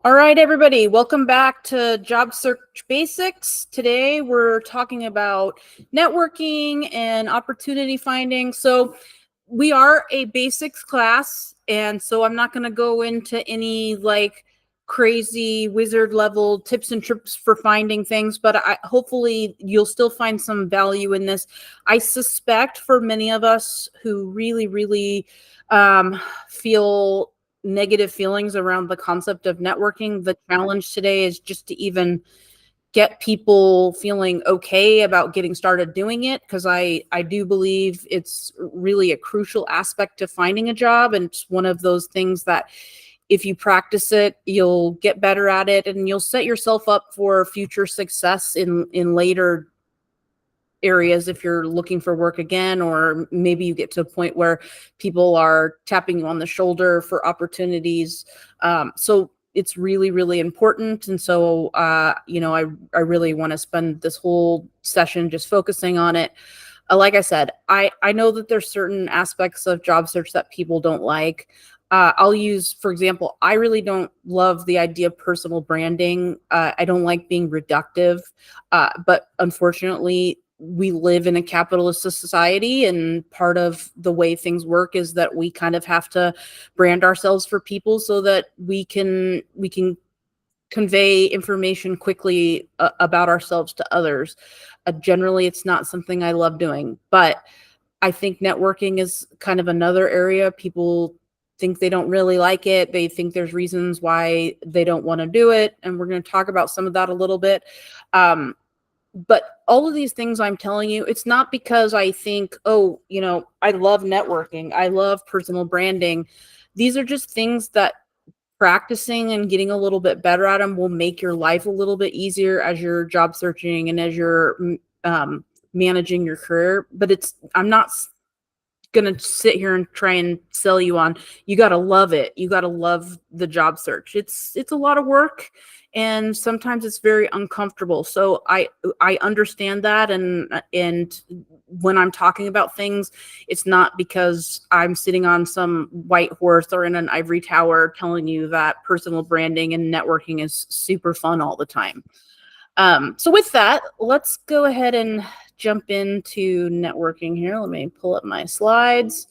All right, everybody, welcome back to Job Search Basics. Today we're talking about networking and opportunity finding. So we are a basics class, and so I'm not going to go into any like crazy wizard level tips and tricks for finding things, but hopefully you'll still find some value in this. I suspect for many of us who really feel negative feelings around the concept of networking, the challenge today is just to even get people feeling okay about getting started doing it, because I do believe it's really a crucial aspect to finding a job, and it's one of those things that if you practice it, you'll get better at it and you'll set yourself up for future success in later areas if you're looking for work again, or maybe you get to a point where people are tapping you on the shoulder for opportunities. So it's really important. And so, I really want to spend this whole session just focusing on it. Like I said, I know that there's certain aspects of job search that people don't like. I'll use, for example, I really don't love the idea of personal branding. I don't like being reductive, but unfortunately, we live in a capitalist society, and part of the way things work is that we kind of have to brand ourselves for people so that we can convey information quickly about ourselves to others. Generally, it's not something I love doing, but I think networking is kind of another area. People think they don't really like it. They think there's reasons why they don't want to do it, and we're going to talk about some of that a little bit. But all of these things I'm telling you, it's not because I think, oh, I love networking, I love personal branding. These are just things that practicing and getting a little bit better at them will make your life a little bit easier as you're job searching and as you're managing your career. But I'm not going to sit here and try and sell you on, you got to love it, you got to love the job search. It's a lot of work, and sometimes it's very uncomfortable. So I understand that, and when I'm talking about things, it's not because I'm sitting on some white horse or in an ivory tower telling you that personal branding and networking is super fun all the time. So with that, let's go ahead and jump into networking here. Let me pull up my slides.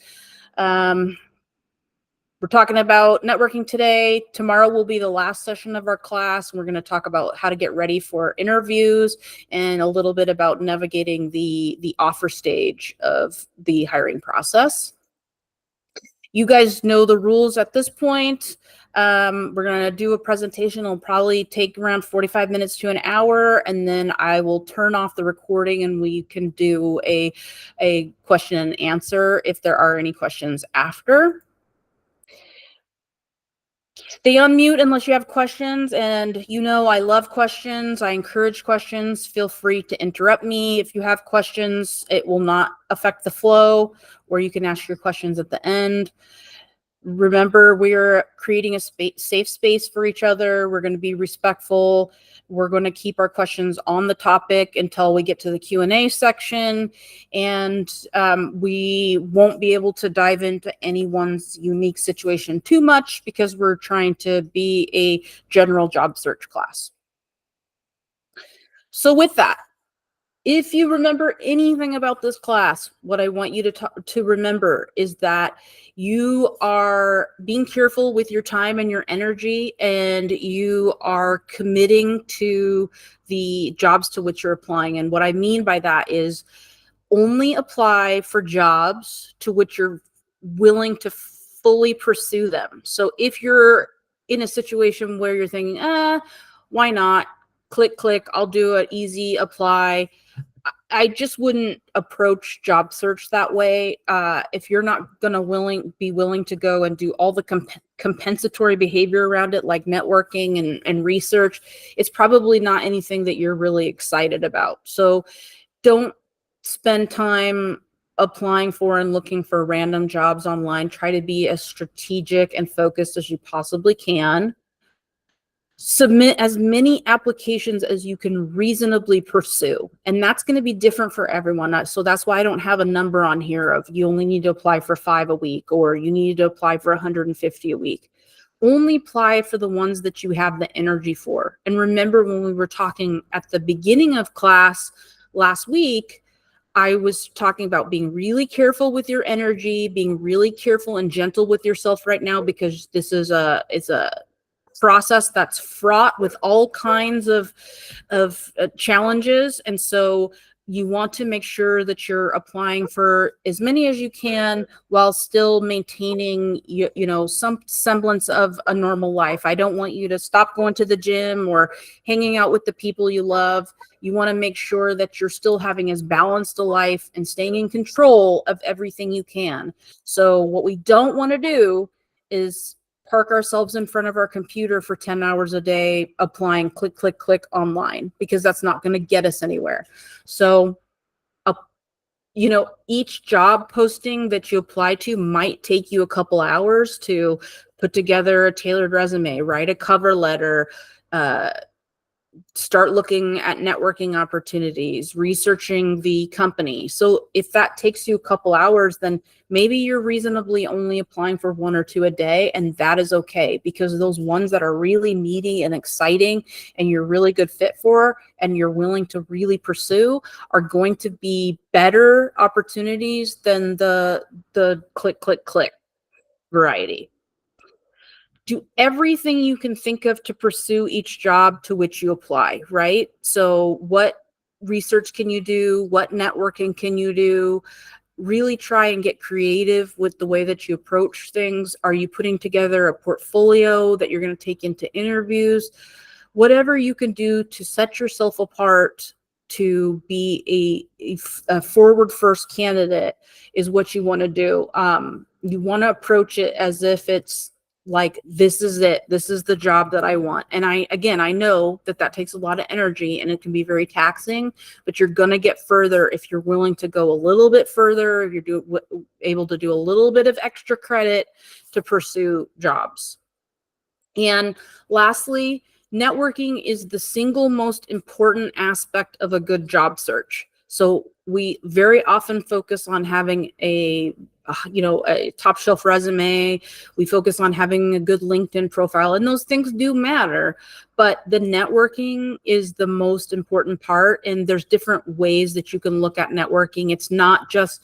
We're talking about networking today. Tomorrow will be the last session of our class. We're going to talk about how to get ready for interviews and a little bit about navigating the offer stage of the hiring process. You guys know the rules at this point. We're going to do a presentation. It'll probably take around 45 minutes to an hour, and then I will turn off the recording and we can do a question and answer if there are any questions after. Stay on mute unless you have questions, and I love questions. I encourage questions. Feel free to interrupt me if you have questions. It will not affect the flow, or you can ask your questions at the end. Remember, we're creating a safe space for each other. We're going to be respectful. We're going to keep our questions on the topic until we get to the Q&A section. And we won't be able to dive into anyone's unique situation too much because we're trying to be a general job search class. So with that, if you remember anything about this class, what I want you to remember is that you are being careful with your time and your energy, and you are committing to the jobs to which you're applying. And what I mean by that is only apply for jobs to which you're willing to fully pursue them. So if you're in a situation where you're thinking, why not? Click, I'll do an easy apply. I just wouldn't approach job search that way. If you're not going to be willing to go and do all the compensatory behavior around it, like networking and research, it's probably not anything that you're really excited about. So don't spend time applying for and looking for random jobs online. Try to be as strategic and focused as you possibly can. Submit as many applications as you can reasonably pursue. And that's going to be different for everyone. So that's why I don't have a number on here of you only need to apply for 5 a week, or you need to apply for 150 a week. only apply for the ones that you have the energy for. And remember, when we were talking at the beginning of class last week, I was talking about being really careful with your energy, being really careful and gentle with yourself right now, because this is it's a process that's fraught with all kinds of challenges. And so you want to make sure that you're applying for as many as you can while still maintaining some semblance of a normal life. I don't want you to stop going to the gym or hanging out with the people you love. You want to make sure that you're still having as balanced a life and staying in control of everything you can. So what we don't want to do is park ourselves in front of our computer for 10 hours a day applying click, click, click online, because that's not going to get us anywhere. So, each job posting that you apply to might take you a couple hours to put together a tailored resume, write a cover letter, start looking at networking opportunities, researching the company. So if that takes you a couple hours, then maybe you're reasonably only applying for 1 or 2 a day, and that is okay, because those ones that are really meaty and exciting and you're really good fit for and you're willing to really pursue are going to be better opportunities than the click, click, click variety. Do everything you can think of to pursue each job to which you apply, right? So what research can you do? What networking can you do? Really try and get creative with the way that you approach things. Are you putting together a portfolio that you're going to take into interviews? Whatever you can do to set yourself apart to be a forward first candidate is what you want to do. You want to approach it as if it's like, this is it. This is the job that I want. And I know that takes a lot of energy and it can be very taxing, but you're going to get further if you're willing to go a little bit further, if you're able to do a little bit of extra credit to pursue jobs. And lastly, networking is the single most important aspect of a good job search. So we very often focus on having a top shelf resume. We focus on having a good LinkedIn profile, and those things do matter, but the networking is the most important part. And there's different ways that you can look at networking. It's not just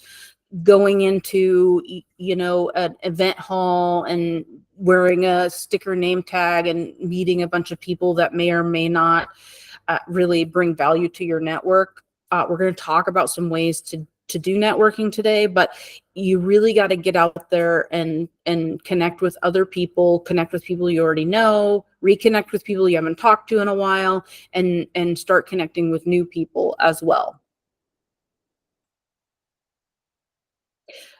going into, an event hall and wearing a sticker name tag and meeting a bunch of people that may or may not really bring value to your network. We're going to talk about some ways to do networking today, but you really got to get out there and connect with other people, connect with people you already know, reconnect with people you haven't talked to in a while, and start connecting with new people as well.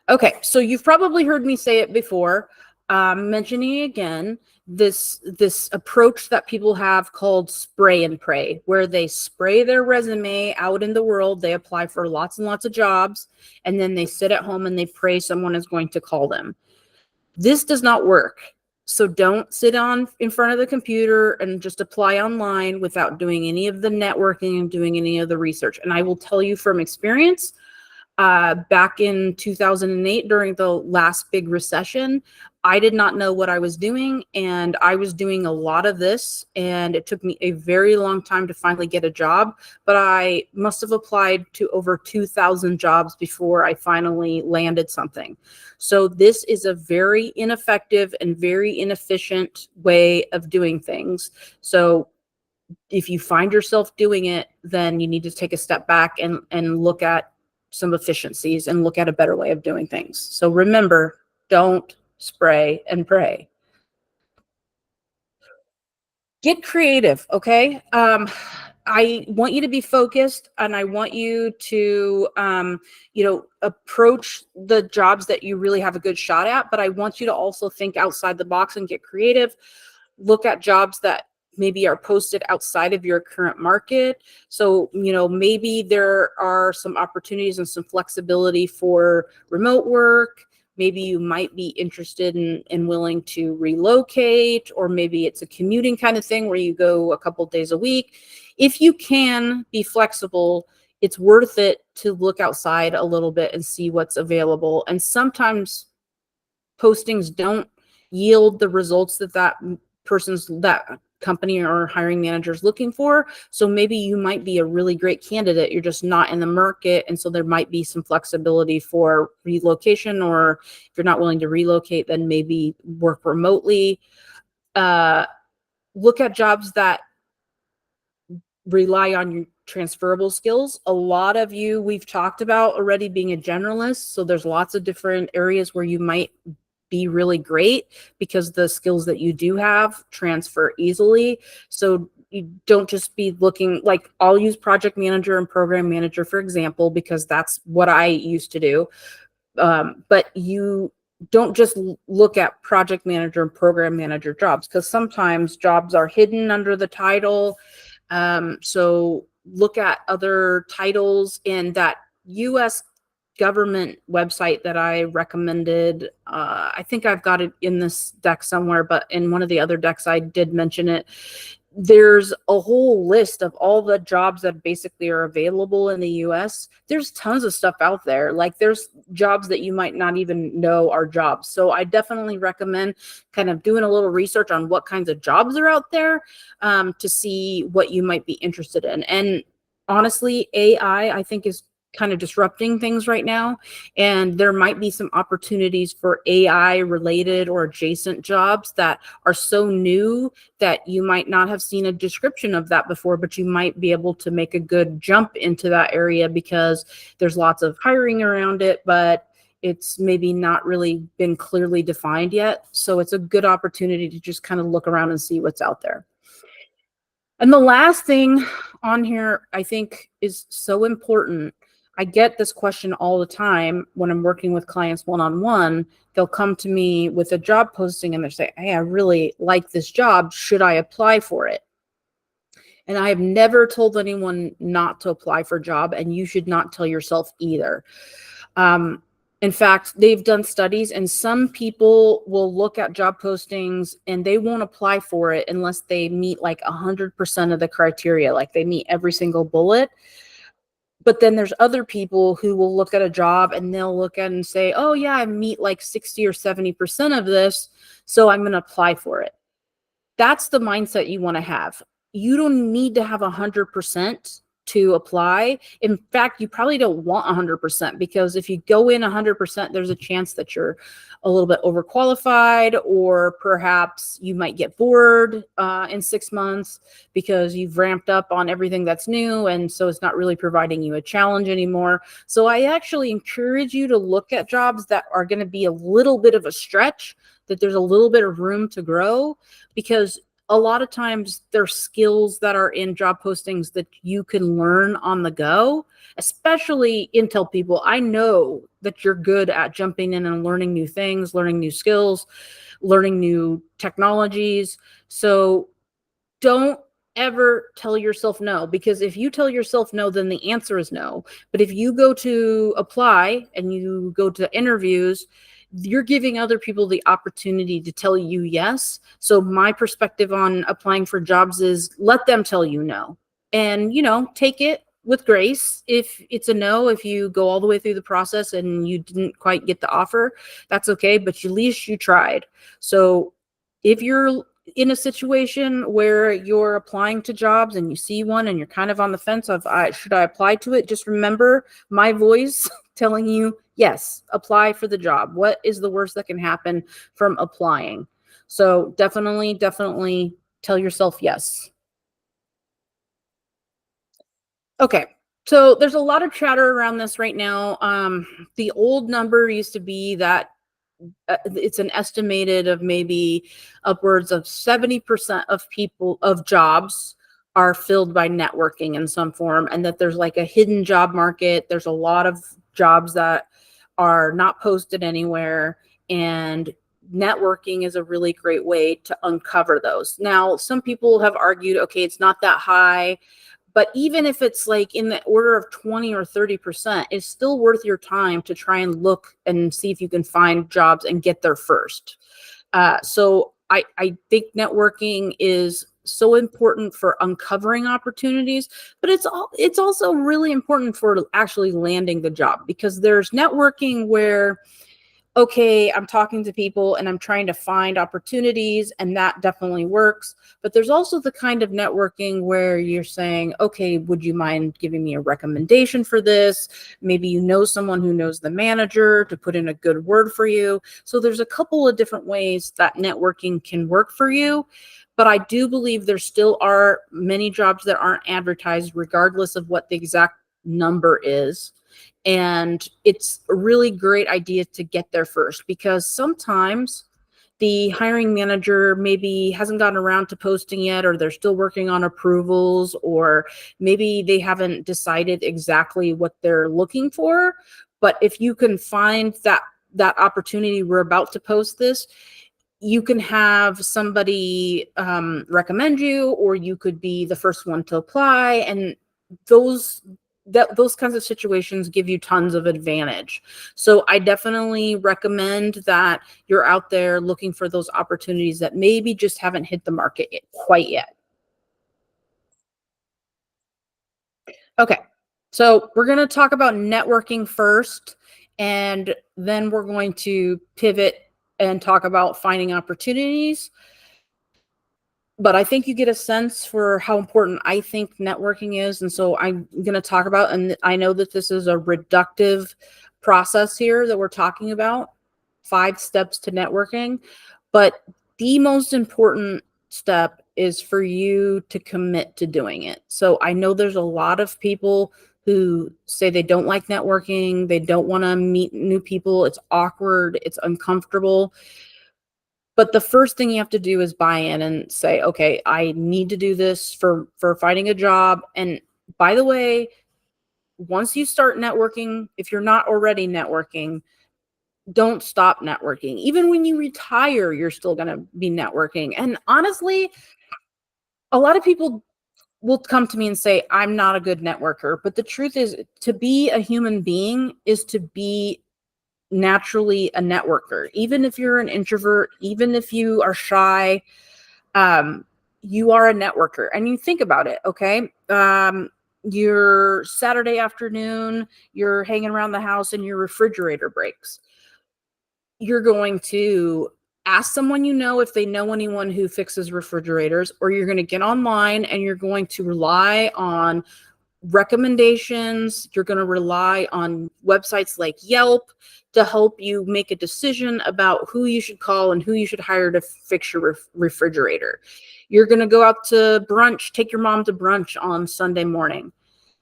Okay, so you've probably heard me say it before. Mentioning again, this approach that people have called spray and pray, where they spray their resume out in the world, they apply for lots and lots of jobs, and then they sit at home and they pray someone is going to call them. This does not work. So don't sit in front of the computer and just apply online without doing any of the networking and doing any of the research. And I will tell you from experience, back in 2008, during the last big recession, I did not know what I was doing, and I was doing a lot of this, and it took me a very long time to finally get a job, but I must have applied to over 2,000 jobs before I finally landed something. So this is a very ineffective and very inefficient way of doing things. So if you find yourself doing it, then you need to take a step back and look at some efficiencies and look at a better way of doing things. So remember, don't spray and pray. Get creative, okay? I want you to be focused, and I want you to, approach the jobs that you really have a good shot at, but I want you to also think outside the box and get creative. Look at jobs that maybe are posted outside of your current market. So, maybe there are some opportunities and some flexibility for remote work. Maybe you might be interested in willing to relocate, or maybe it's a commuting kind of thing where you go a couple days a week. If you can be flexible, it's worth it to look outside a little bit and see what's available. And sometimes postings don't yield the results that that company or hiring manager is looking for. So maybe you might be a really great candidate. You're just not in the market. And so there might be some flexibility for relocation, or if you're not willing to relocate, then maybe work remotely. Look at jobs that rely on your transferable skills. A lot of you, we've talked about already being a generalist. So there's lots of different areas where you might be really great because the skills that you do have transfer easily. So you don't just be looking, like, I'll use project manager and program manager, for example, because that's what I used to do. But you don't just look at project manager and program manager jobs, because sometimes jobs are hidden under the title. So look at other titles in that US government website that I recommended. I think I've got it in this deck somewhere, but in one of the other decks I did mention it. There's a whole list of all the jobs that basically are available in the US. There's tons of stuff out there. Like, there's jobs that you might not even know are jobs. So I definitely recommend kind of doing a little research on what kinds of jobs are out there, to see what you might be interested in. And honestly, I think is kind of disrupting things right now. And there might be some opportunities for AI related or adjacent jobs that are so new that you might not have seen a description of that before, but you might be able to make a good jump into that area because there's lots of hiring around it, but it's maybe not really been clearly defined yet. So it's a good opportunity to just kind of look around and see what's out there. And the last thing on here I think is so important. I get this question all the time when I'm working with clients one-on-one. They'll come to me with a job posting and they say, hey, I really like this job. Should I apply for it? And I have never told anyone not to apply for a job, and you should not tell yourself either. In fact, they've done studies, and some people will look at job postings and they won't apply for it unless they meet like 100% of the criteria, like they meet every single bullet. But then there's other people who will look at a job and they'll look at it and say, oh yeah, I meet like 60 or 70% of this, so I'm going to apply for it. That's the mindset you want to have. You don't need to have 100% to apply. In fact, you probably don't want 100%, because if you go in 100%, there's a chance that you're a little bit overqualified, or perhaps you might get bored in 6 months because you've ramped up on everything that's new, and so it's not really providing you a challenge anymore. So I actually encourage you to look at jobs that are going to be a little bit of a stretch, that there's a little bit of room to grow, because a lot of times there's skills that are in job postings that you can learn on the go, especially Intel people. I know that you're good at jumping in and learning new things, learning new skills, learning new technologies. So don't ever tell yourself no, because if you tell yourself no, then the answer is no. But if you go to apply and you go to interviews, you're giving other people the opportunity to tell you yes. So my perspective on applying for jobs is let them tell you no. And, take it with grace. If it's a no, if you go all the way through the process and you didn't quite get the offer, that's okay, but at least you tried. So if you're in a situation where you're applying to jobs and you see one and you're kind of on the fence of, should I apply to it? Just remember my voice telling you, yes, apply for the job. What is the worst that can happen from applying? So definitely tell yourself yes. Okay. So there's a lot of chatter around this right now. The old number used to be that it's an estimated of maybe upwards of 70% of jobs are filled by networking in some form, and that there's like a hidden job market. There's a lot of jobs that are not posted anywhere, and networking is a really great way to uncover those. Now, some people have argued, okay, it's not that high, but even if it's like in the order of 20 or 30%, it's still worth your time to try and look and see if you can find jobs and get there first. So I think networking is so important for uncovering opportunities, but it's also really important for actually landing the job, because there's networking where okay, I'm talking to people and I'm trying to find opportunities, and that definitely works. But there's also the kind of networking where you're saying, okay, would you mind giving me a recommendation for this? Maybe you know someone who knows the manager to put in a good word for you. So there's a couple of different ways that networking can work for you. But I do believe there still are many jobs that aren't advertised, regardless of what the exact number is. And it's a really great idea to get there first, because sometimes the hiring manager maybe hasn't gotten around to posting yet, or they're still working on approvals, or maybe they haven't decided exactly what they're looking for. But if you can find that opportunity, we're about to post this, you can have somebody recommend you, or you could be the first one to apply, and those those kinds of situations give you tons of advantage. So I definitely recommend that you're out there looking for those opportunities that maybe just haven't hit the market quite yet. Okay, so we're going to talk about networking first, and then we're going to pivot and talk about finding opportunities. But I think you get a sense for how important I think networking is. And so I'm going to talk about, and I know that this is a reductive process here that we're talking about, 5 steps to networking. But the most important step is for you to commit to doing it. So I know there's a lot of people who say they don't like networking, they don't want to meet new people, it's awkward, it's uncomfortable. But the first thing you have to do is buy in and say, okay, I need to do this for finding a job. And by the way, once you start networking, if you're not already networking, don't stop networking. Even when you retire, you're still going to be networking. And honestly, a lot of people will come to me and say, I'm not a good networker. But the truth is, to be a human being is to be naturally a networker. Even if you're an introvert, even if you are shy, um, you are a networker. And you think about it, okay? Your Saturday afternoon, you're hanging around the house and your refrigerator breaks. You're going to ask someone you know if they know anyone who fixes refrigerators, or you're going to get online and you're going to rely on recommendations. You're going to rely on websites like Yelp to help you make a decision about who you should call and who you should hire to fix your refrigerator. You're going to go out to brunch, take your mom to brunch on Sunday morning.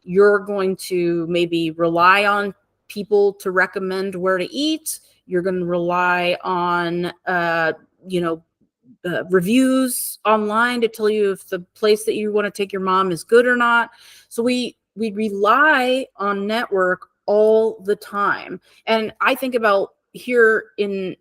You're going to maybe rely on people to recommend where to eat. You're going to rely on, you know, reviews online to tell you if the place that you want to take your mom is good or not. So we rely on network all the time. And I think about here in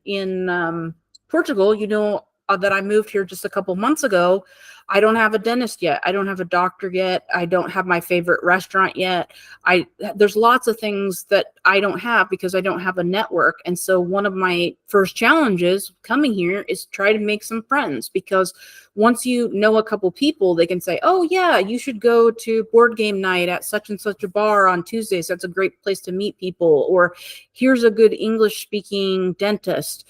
Portugal, you know, that I moved here just a couple months ago. I don't have a dentist yet. I don't have a doctor yet. I don't have my favorite restaurant yet. I There's lots of things that I don't have because I don't have a network. And so one of my first challenges coming here is try to make some friends, because once you know a couple people, they can say, "Oh yeah, you should go to board game night at such and such a bar on Tuesdays. That's a great place to meet people." Or, "Here's a good English speaking dentist."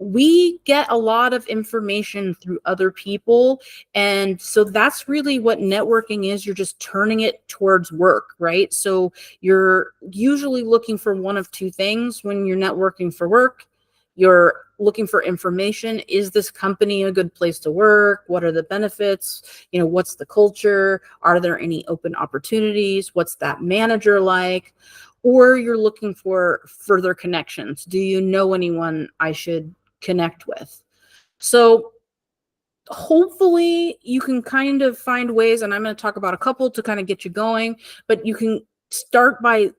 We get a lot of information through other people. And so that's really what networking is. You're just turning it towards work, right? So you're usually looking for one of two things when you're networking for work. You're looking for information. Is this company a good place to work? What are the benefits? You know, what's the culture? Are there any open opportunities? What's that manager like? Or you're looking for further connections. Do you know anyone I should connect with? So hopefully you can kind of find ways, and I'm going to talk about a couple to kind of get you going, but you can start by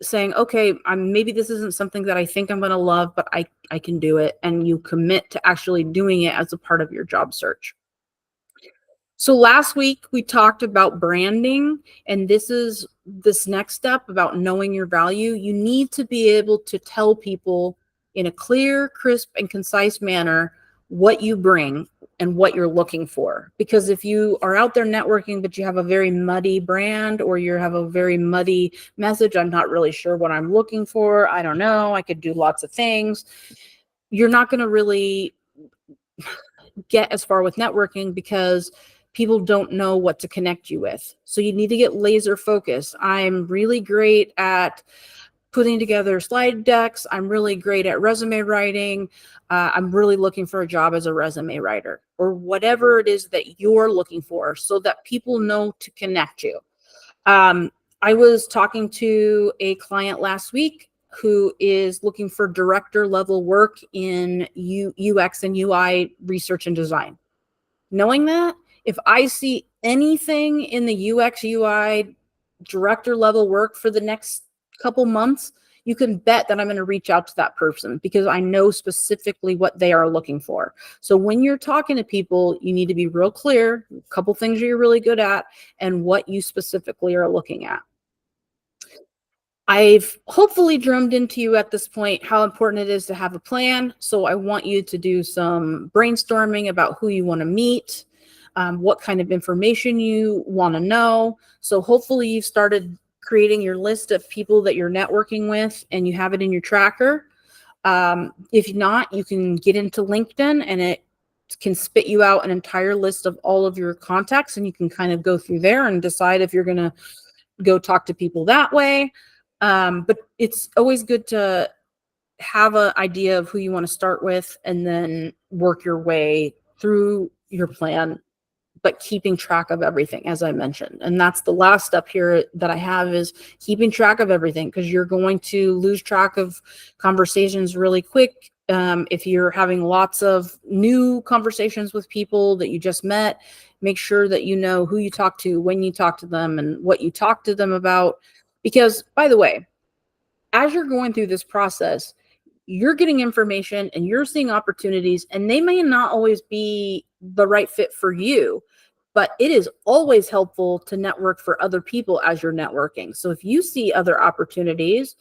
saying, okay, maybe this isn't something that I think I'm going to love, but I can do it. And you commit to actually doing it as a part of your job search. So last week we talked about branding, and this next step about knowing your value. You need to be able to tell people in a clear, crisp, and concise manner what you bring. and what you're looking for. Because if you are out there networking, but you have a very muddy brand or you have a very muddy message, I'm not really sure what I'm looking for. I don't know. I could do lots of things. You're not going to really get as far with networking because people don't know what to connect you with. So you need to get laser focused. I'm really great at putting together slide decks. I'm really great at resume writing. I'm really looking for a job as a resume writer or whatever it is that you're looking for so that people know to connect you. I was talking to a client last week who is looking for director level work in UX and UI research and design. Knowing that, if I see anything in the UX UI director level work for the next couple months, you can bet that I'm going to reach out to that person because I know specifically what they are looking for. So when you're talking to people, you need to be real clear, a couple things you're really good at and what you specifically are looking at. I've hopefully drummed into you at this point how important it is to have a plan. So I want you to do some brainstorming about who you want to meet, what kind of information you want to know. So hopefully you've started creating your list of people that you're networking with and you have it in your tracker. If not, you can get into LinkedIn and it can spit you out an entire list of all of your contacts and you can kind of go through there and decide if you're going to go talk to people that way. But it's always good to have an idea of who you want to start with and then work your way through your plan, but keeping track of everything, as I mentioned. And that's the last step here that I have is keeping track of everything because you're going to lose track of conversations really quick. If you're having lots of new conversations with people that you just met, make sure that you know who you talk to, when you talk to them, and what you talk to them about. Because, by the way, as you're going through this process, you're getting information and you're seeing opportunities, and they may not always be the right fit for you, but it is always helpful to network for other people as you're networking. So if you see other opportunities,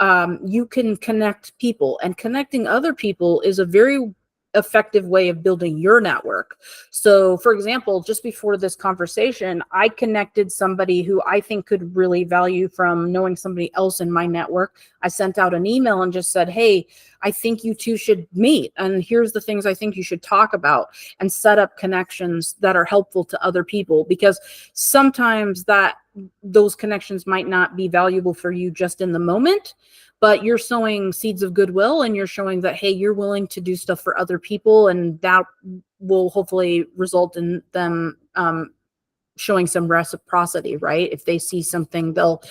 you can connect people, and connecting other people is a very effective way of building your network. So for example, just before this conversation, I connected somebody who I think could really value from knowing somebody else in my network. I sent out an email and just said, hey, I think you two should meet. And here's the things I think you should talk about, and set up connections that are helpful to other people, because sometimes those connections might not be valuable for you just in the moment, but you're sowing seeds of goodwill and you're showing that, hey, you're willing to do stuff for other people, and that will hopefully result in them showing some reciprocity, right? If they see something, they'll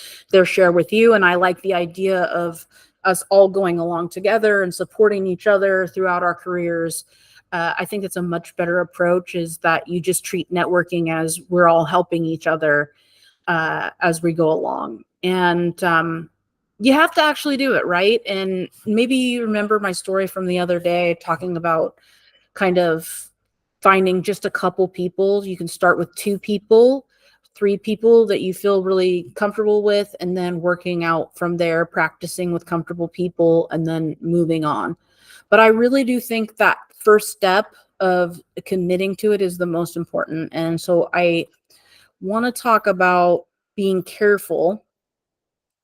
share with you. And I like the idea of us all going along together and supporting each other throughout our careers. I think it's a much better approach, is that you just treat networking as we're all helping each other as we go along. And you have to actually do it, right? And maybe you remember my story from the other day talking about kind of finding just a couple people. You can start with 2 people, 3 people that you feel really comfortable with, and then working out from there, practicing with comfortable people, and then moving on. But I really do think that first step of committing to it is the most important. And so I want to talk about being careful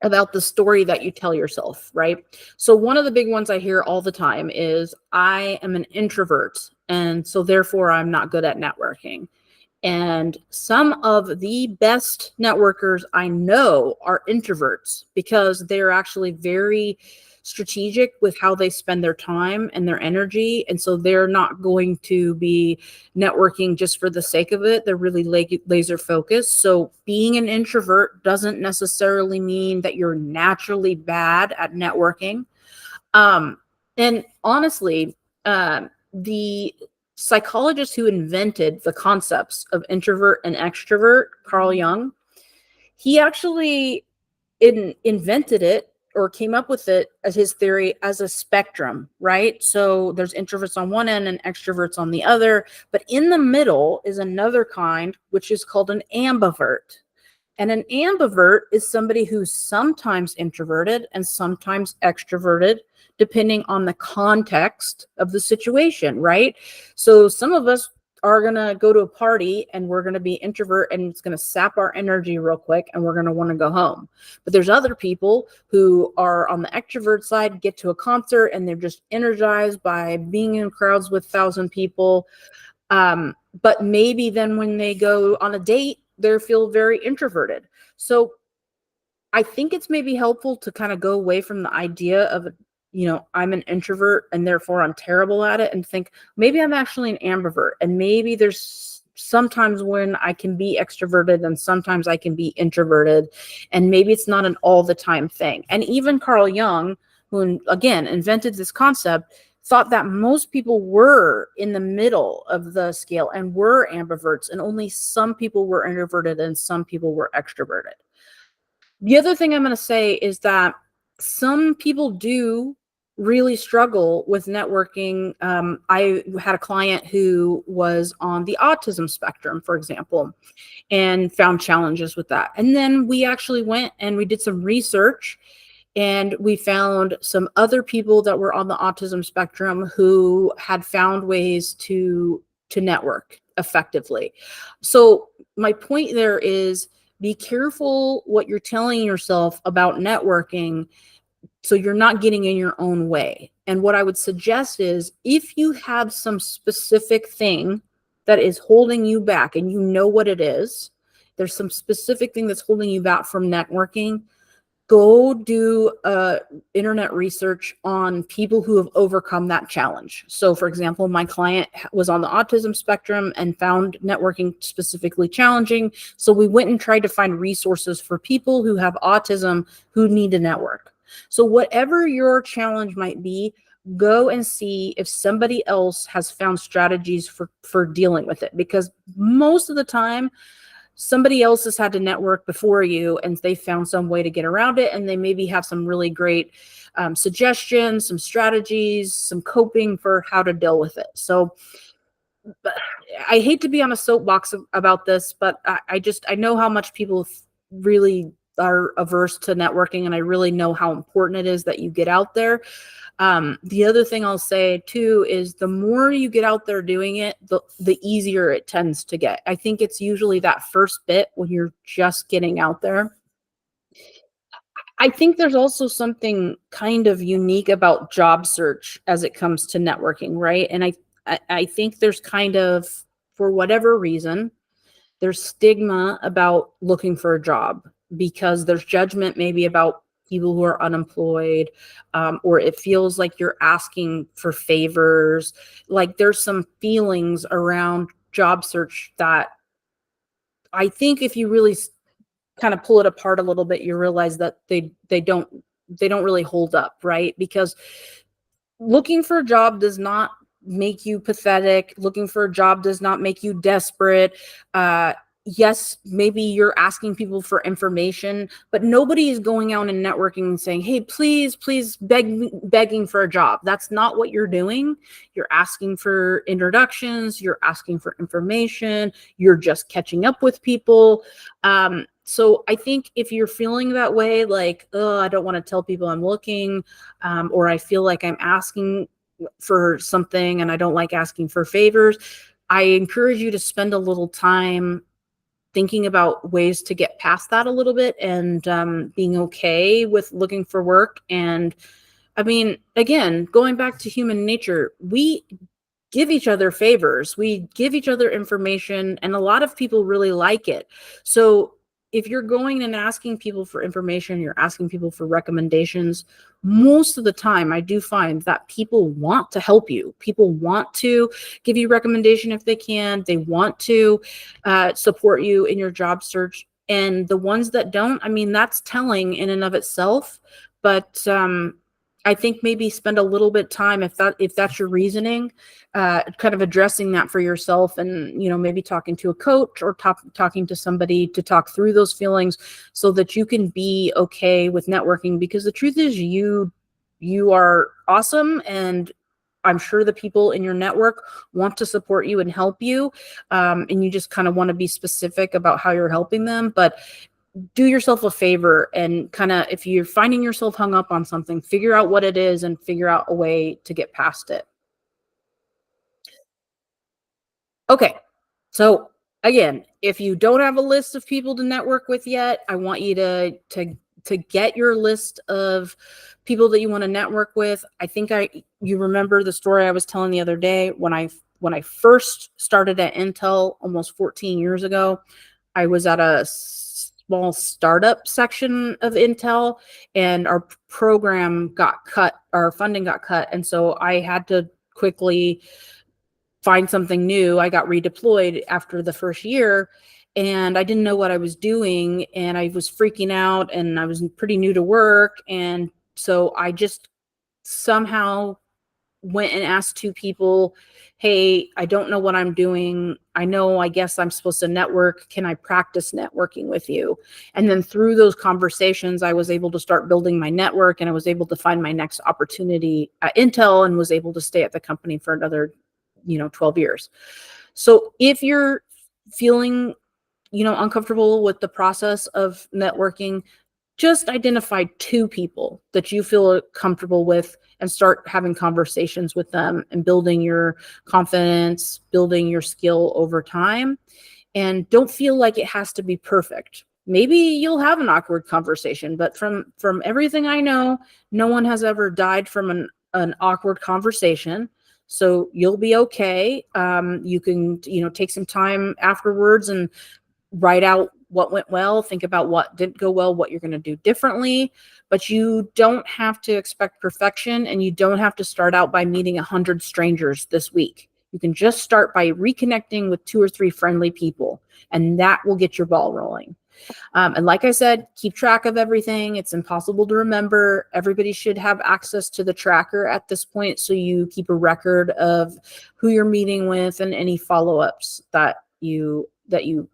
about the story that you tell yourself, right? So one of the big ones I hear all the time is, I am an introvert, and so therefore I'm not good at networking. And some of the best networkers I know are introverts, because they're actually very strategic with how they spend their time and their energy. And so they're not going to be networking just for the sake of it. They're really laser focused. So being an introvert doesn't necessarily mean that you're naturally bad at networking. And honestly, the psychologist who invented the concepts of introvert and extrovert, Carl Jung, he actually invented it, or came up with it as his theory, as a spectrum, right? So there's introverts on one end and extroverts on the other, but in the middle is another kind, which is called an ambivert. And an ambivert is somebody who's sometimes introverted and sometimes extroverted, depending on the context of the situation, right? So some of us are going to go to a party and we're going to be introvert and it's going to sap our energy real quick and we're going to want to go home. But there's other people who are on the extrovert side, get to a concert and they're just energized by being in crowds with 1,000 people. But maybe then when they go on a date, they feel very introverted. So I think it's maybe helpful to kind of go away from the idea of, I'm an introvert and therefore I'm terrible at it, and think maybe I'm actually an ambivert. And maybe there's sometimes when I can be extroverted and sometimes I can be introverted. And maybe it's not an all the time thing. And even Carl Jung, who again invented this concept, thought that most people were in the middle of the scale and were ambiverts, and only some people were introverted and some people were extroverted. The other thing I'm going to say is that some people do really struggle with networking. I had a client who was on the autism spectrum, for example, and found challenges with that. And then we actually went and we did some research and we found some other people that were on the autism spectrum who had found ways to network effectively. So my point there is, be careful what you're telling yourself about networking so you're not getting in your own way. And what I would suggest is, if you have some specific thing that is holding you back and you know what it is, there's some specific thing that's holding you back from networking, go do internet research on people who have overcome that challenge. So for example, my client was on the autism spectrum and found networking specifically challenging. So we went and tried to find resources for people who have autism who need to network. So whatever your challenge might be, go and see if somebody else has found strategies for dealing with it, because most of the time somebody else has had to network before you and they found some way to get around it, and they maybe have some really great suggestions, some strategies, some coping for how to deal with it. So I hate to be on a soapbox about this, but I know how much people really are averse to networking, and I really know how important it is that you get out there. The other thing I'll say too is, the more you get out there doing it, the easier it tends to get. I think it's usually that first bit when you're just getting out there. I think there's also something kind of unique about job search as it comes to networking, right? And I think there's kind of, for whatever reason, there's stigma about looking for a job because there's judgment maybe about people who are unemployed, or it feels like you're asking for favors. Like there's some feelings around job search that I think if you really kind of pull it apart a little bit, you realize that they don't really hold up, right? Because looking for a job does not make you pathetic. Looking for a job does not make you desperate. Yes, maybe you're asking people for information, but nobody is going out and networking and saying, hey, please begging for a job. That's not what you're doing. You're asking for introductions. You're asking for information. You're just catching up with people. So I think if you're feeling that way, like, oh, I don't want to tell people I'm looking, or I feel like I'm asking for something and I don't like asking for favors, I encourage you to spend a little time thinking about ways to get past that a little bit, and being okay with looking for work. And I mean, again, going back to human nature, we give each other favors, we give each other information, and a lot of people really like it. So if you're going and asking people for information, you're asking people for recommendations, most of the time I do find that people want to help you. People want to give you recommendation if they can. They want to support you in your job search. And the ones that don't, I mean, that's telling in and of itself. But I think maybe spend a little bit time, if that's your reasoning, kind of addressing that for yourself, and maybe talking to a coach or talking to somebody to talk through those feelings, so that you can be okay with networking. Because the truth is, you are awesome, and I'm sure the people in your network want to support you and help you, and you just kind of want to be specific about how you're helping them. But do yourself a favor and kind of, if you're finding yourself hung up on something, figure out what it is and figure out a way to get past it. Okay. So again, if you don't have a list of people to network with yet, I want you to get your list of people that you want to network with. I think you remember the story I was telling the other day when I first started at Intel almost 14 years ago. I was at a small startup section of Intel, and our program got cut, our funding got cut, and so I had to quickly find something new. I got redeployed after the first year, and I didn't know what I was doing, and I was freaking out, and I was pretty new to work, and so I just somehow went and asked two people, hey, I don't know what I'm doing. I know, I guess I'm supposed to network. Can I practice networking with you? And then through those conversations, I was able to start building my network, and I was able to find my next opportunity at Intel, and was able to stay at the company for another 12 years. So if you're feeling uncomfortable with the process of networking, just identify two people that you feel comfortable with and start having conversations with them and building your confidence, building your skill over time. And don't feel like it has to be perfect. Maybe you'll have an awkward conversation, but from everything I know, no one has ever died from an awkward conversation. So you'll be okay. You can take some time afterwards and write out what went well, think about what didn't go well, what you're going to do differently. But you don't have to expect perfection, and you don't have to start out by meeting 100 strangers this week. You can just start by reconnecting with 2 or 3 friendly people, and that will get your ball rolling. And like I said, keep track of everything. It's impossible to remember. Everybody should have access to the tracker at this point, so you keep a record of who you're meeting with and any follow-ups that you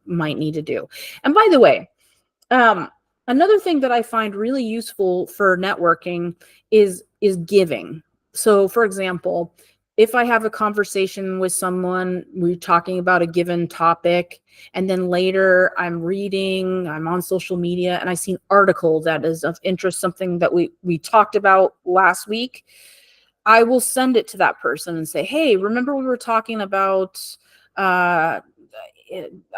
might need to do. And by the way, another thing that I find really useful for networking is giving. So, for example, if I have a conversation with someone, we're talking about a given topic, and then later I'm on social media, and I see an article that is of interest, something that we talked about last week, I will send it to that person and say, hey, remember we were talking about uh,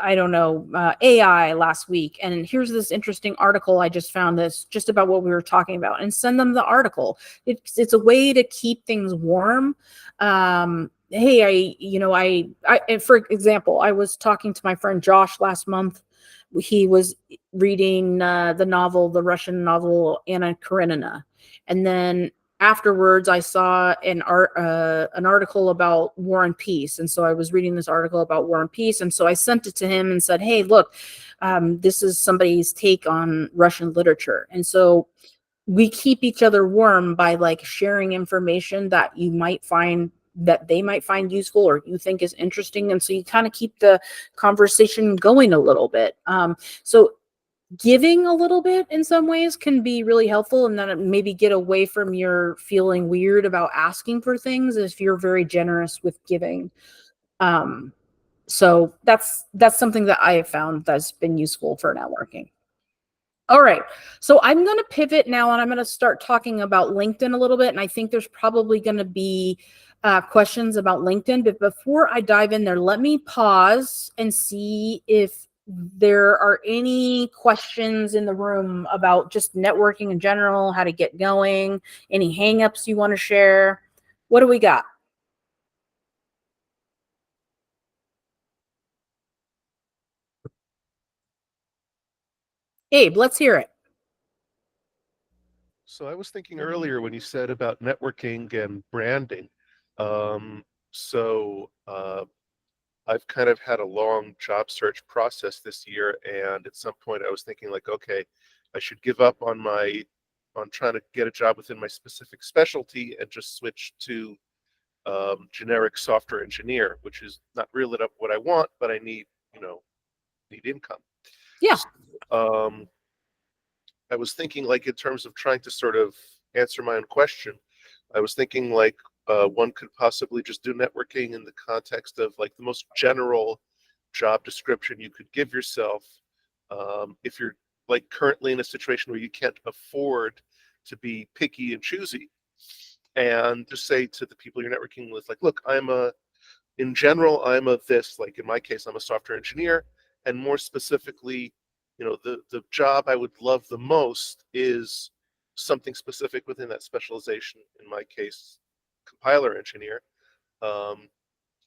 I don't know, AI last week. And here's this interesting article I just found that's just about what we were talking about, and send them the article. It's a way to keep things warm. Hey, for example, I was talking to my friend Josh last month. He was reading the Russian novel Anna Karenina. And then afterwards I saw an article about War and Peace, and so I was reading this article about War and Peace, and so I sent it to him and said, hey, look, this is somebody's take on Russian literature. And so we keep each other warm by like sharing information that they might find useful or you think is interesting, and so you kind of keep the conversation going a little bit. So giving a little bit in some ways can be really helpful, and then maybe get away from your feeling weird about asking for things if you're very generous with giving. So that's something that I have found that's been useful for networking. All right, so I'm going to pivot now, and I'm going to start talking about LinkedIn a little bit, and I think there's probably going to be questions about LinkedIn. But before I dive in there, let me pause and see if there are any questions in the room about just networking in general, how to get going, any hangups you want to share. What do we got? Abe, let's hear it. So I was thinking earlier when you said about networking and branding. Um, so I've kind of had a long job search process this year, and at some point I was thinking like, okay, I should give up on trying to get a job within my specific specialty and just switch to generic software engineer, which is not really what I want, but I need income. Yeah. Um, I was thinking like in terms of trying to sort of answer my own question. I was thinking like one could possibly just do networking in the context of like the most general job description you could give yourself, if you're like currently in a situation where you can't afford to be picky and choosy, and just say to the people you're networking with, like, look, I'm a in general, I'm of this, like in my case, I'm a software engineer, and more specifically, the job I would love the most is something specific within that specialization. In my case, compiler engineer. Um,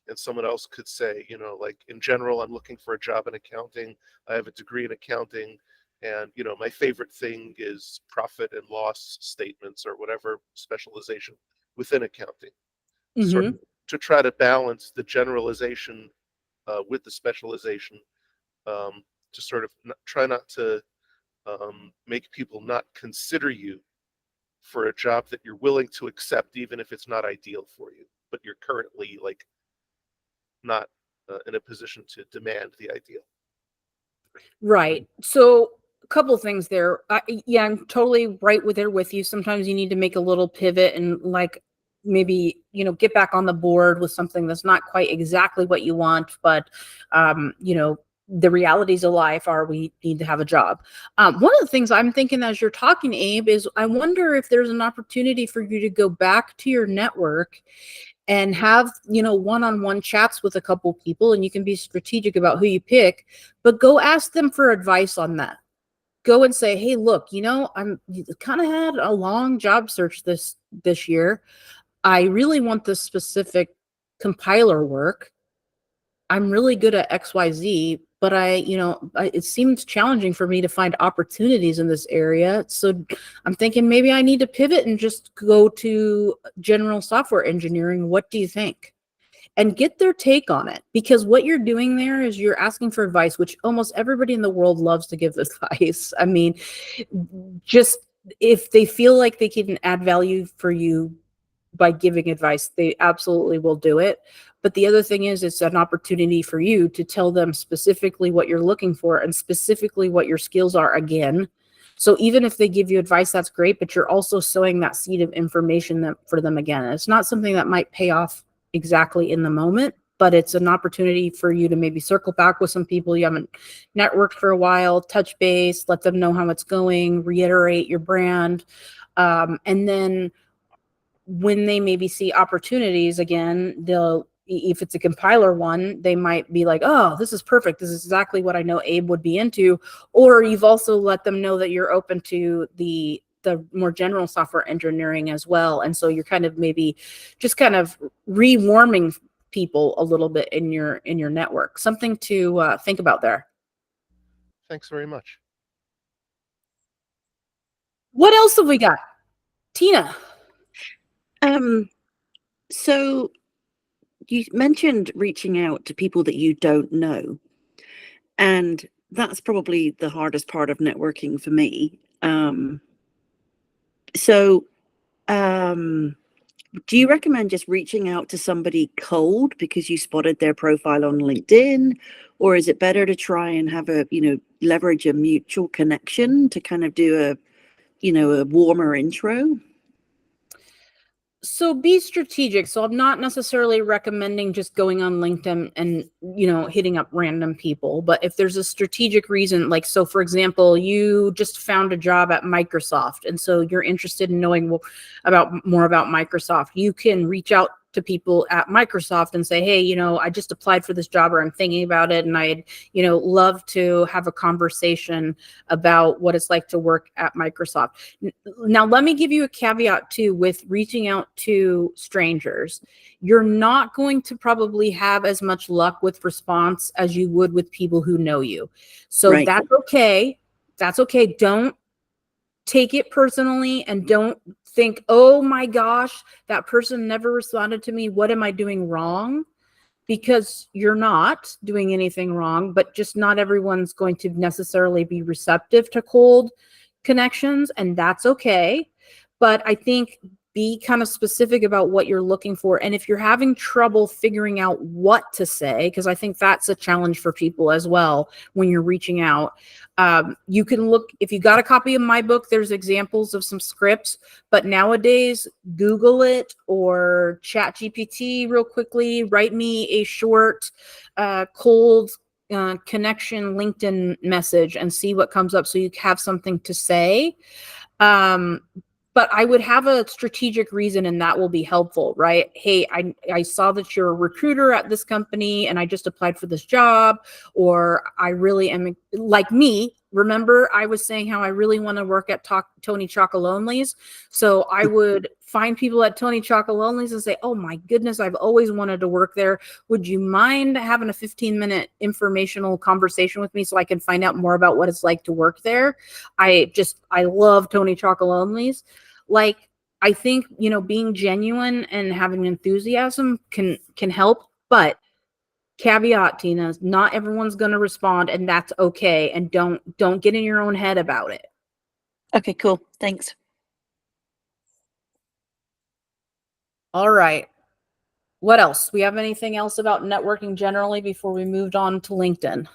and someone else could say, like in general, I'm looking for a job in accounting. I have a degree in accounting, and my favorite thing is profit and loss statements or whatever specialization within accounting. Sort of Mm-hmm. to try to balance the generalization with the specialization, to sort of try not to make people not consider you for a job that you're willing to accept, even if it's not ideal for you, but you're currently like not in a position to demand the ideal. Right. So a couple things there. Yeah, I'm totally right with you. Sometimes you need to make a little pivot and like maybe, get back on the board with something that's not quite exactly what you want, but the realities of life are we need to have a job. One of the things I'm thinking as you're talking, Abe, is I wonder if there's an opportunity for you to go back to your network and have one-on-one chats with a couple people, and you can be strategic about who you pick, but go ask them for advice on that. Go and say, hey, look, I'm kind of had a long job search this year. I really want this specific compiler work. I'm really good at XYZ, but it seems challenging for me to find opportunities in this area. So I'm thinking maybe I need to pivot and just go to general software engineering. What do you think? And get their take on it, because what you're doing there is you're asking for advice, which almost everybody in the world loves to give advice. I mean, just if they feel like they can add value for you by giving advice, they absolutely will do it. But the other thing is, it's an opportunity for you to tell them specifically what you're looking for and specifically what your skills are again. So even if they give you advice, that's great, but you're also sowing that seed of information for them again. And it's not something that might pay off exactly in the moment, but it's an opportunity for you to maybe circle back with some people you haven't networked for a while, touch base, let them know how it's going, reiterate your brand. And then when they maybe see opportunities again, if it's a compiler one, they might be like, oh, this is perfect. This is exactly what I know Abe would be into. Or you've also let them know that you're open to the more general software engineering as well. And so you're kind of maybe just kind of rewarming people a little bit in your network. Something to think about there. Thanks very much. What else have we got? Tina. So you mentioned reaching out to people that you don't know, and that's probably the hardest part of networking for me. So, do you recommend just reaching out to somebody cold because you spotted their profile on LinkedIn, or is it better to try and have leverage a mutual connection to kind of do a warmer intro? So be strategic. So I'm not necessarily recommending just going on LinkedIn and, hitting up random people. But if there's a strategic reason, like, so for example, you just found a job at Microsoft, and so you're interested in knowing more about Microsoft, you can reach out to people at Microsoft and say, hey, I just applied for this job, or I'm thinking about it, and I'd, love to have a conversation about what it's like to work at Microsoft. Now, let me give you a caveat too with reaching out to strangers. You're not going to probably have as much luck with response as you would with people who know you. So Right. That's okay. That's okay. Don't take it personally, and don't think, oh my gosh, that person never responded to me. What am I doing wrong? Because you're not doing anything wrong, but just not everyone's going to necessarily be receptive to cold connections, and that's okay. But I think be kind of specific about what you're looking for. And if you're having trouble figuring out what to say, because I think that's a challenge for people as well when you're reaching out, you can look, if you got a copy of my book, there's examples of some scripts, but nowadays Google it or chat GPT real quickly, write me a short cold connection LinkedIn message and see what comes up, so you have something to say. but I would have a strategic reason, and that will be helpful, right? Hey, I saw that you're a recruiter at this company and I just applied for this job, or I really am like me. Remember, I was saying how I really want to work at Tony Chocolonely's. So I would find people at Tony Chocolonely's and say, oh my goodness, I've always wanted to work there. Would you mind having a 15-minute informational conversation with me so I can find out more about what it's like to work there? I love Tony Chocolonely's. Like, I think, being genuine and having enthusiasm can help, but caveat, Tina, not everyone's going to respond, and that's okay. And don't get in your own head about it. Okay, cool. Thanks. All right. What else? We have anything else about networking generally before we moved on to LinkedIn?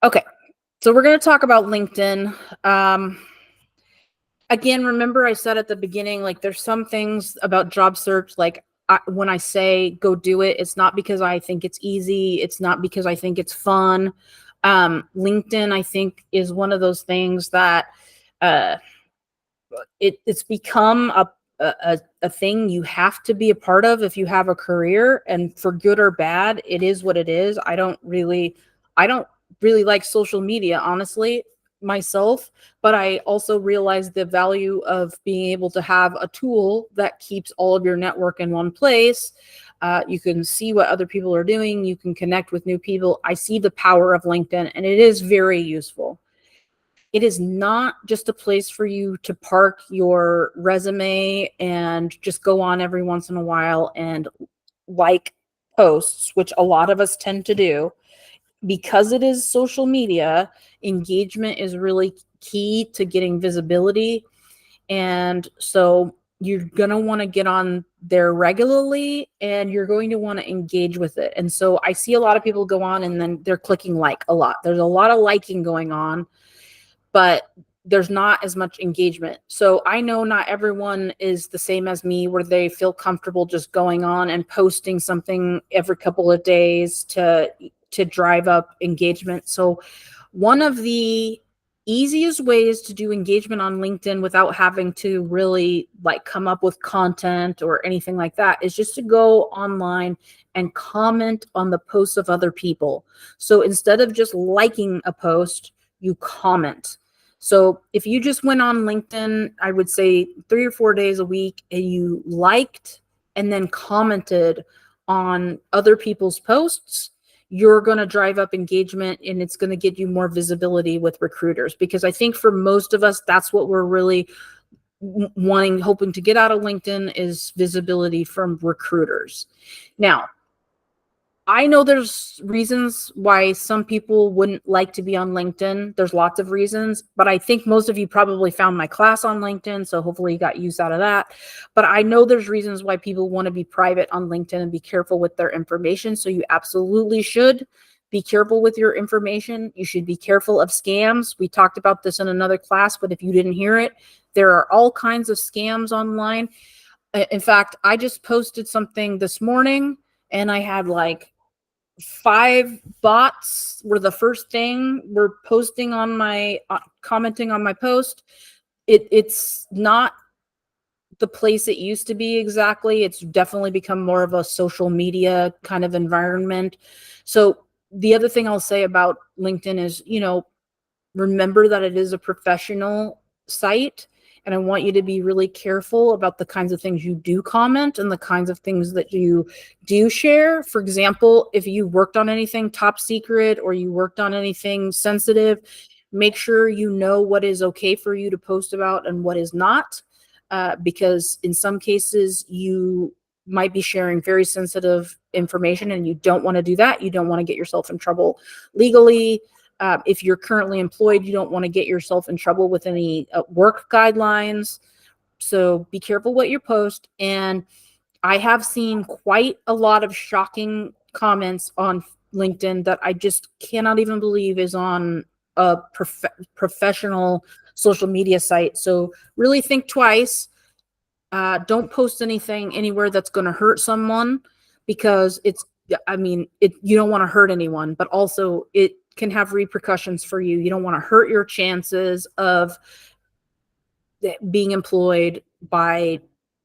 Okay. So we're going to talk about LinkedIn. Again, remember I said at the beginning, like, there's some things about job search, like, when I say go do it, it's not because I think it's easy. It's not because I think it's fun. LinkedIn, I think, is one of those things that it's become a thing you have to be a part of if you have a career, and for good or bad, it is what it is. I don't really like social media, honestly, myself, but I also realize the value of being able to have a tool that keeps all of your network in one place. You can see what other people are doing. You can connect with new people. I see the power of LinkedIn, and it is very useful. It is not just a place for you to park your resume and just go on every once in a while and like posts, which a lot of us tend to do. Because it is social media, engagement is really key to getting visibility. And so you're going to want to get on there regularly, and you're going to want to engage with it. And so I see a lot of people go on and then they're clicking like a lot. There's a lot of liking going on, but there's not as much engagement. So I know not everyone is the same as me, where they feel comfortable just going on and posting something every couple of days to drive up engagement. So one of the easiest ways to do engagement on LinkedIn without having to really like come up with content or anything like that is just to go online and comment on the posts of other people. So instead of just liking a post, you comment. So if you just went on LinkedIn, I would say 3 or 4 days a week, and you liked and then commented on other people's posts, you're going to drive up engagement, and it's going to get you more visibility with recruiters. Because I think for most of us, that's what we're really hoping to get out of LinkedIn, is visibility from recruiters. Now, I know there's reasons why some people wouldn't like to be on LinkedIn. There's lots of reasons, but I think most of you probably found my class on LinkedIn, so hopefully you got use out of that. But I know there's reasons why people want to be private on LinkedIn and be careful with their information. So you absolutely should be careful with your information. You should be careful of scams. We talked about this in another class, but if you didn't hear it, there are all kinds of scams online. In fact, I just posted something this morning, and I had like 5 bots were the first thing were posting on my commenting on my post. It's not the place it used to be exactly. It's definitely become more of a social media kind of environment. So the other thing I'll say about LinkedIn is, remember that it is a professional site, and I want you to be really careful about the kinds of things you do comment and the kinds of things that you do share. For example, if you worked on anything top secret or you worked on anything sensitive, make sure you know what is okay for you to post about and what is not, because in some cases you might be sharing very sensitive information, and you don't want to do that. You don't want to get yourself in trouble legally. If you're currently employed, you don't want to get yourself in trouble with any work guidelines. So be careful what you post. And I have seen quite a lot of shocking comments on LinkedIn that I just cannot even believe is on a professional social media site. So really think twice. Don't post anything anywhere that's going to hurt someone, because you don't want to hurt anyone, but also can have repercussions for you. You don't want to hurt your chances of being employed by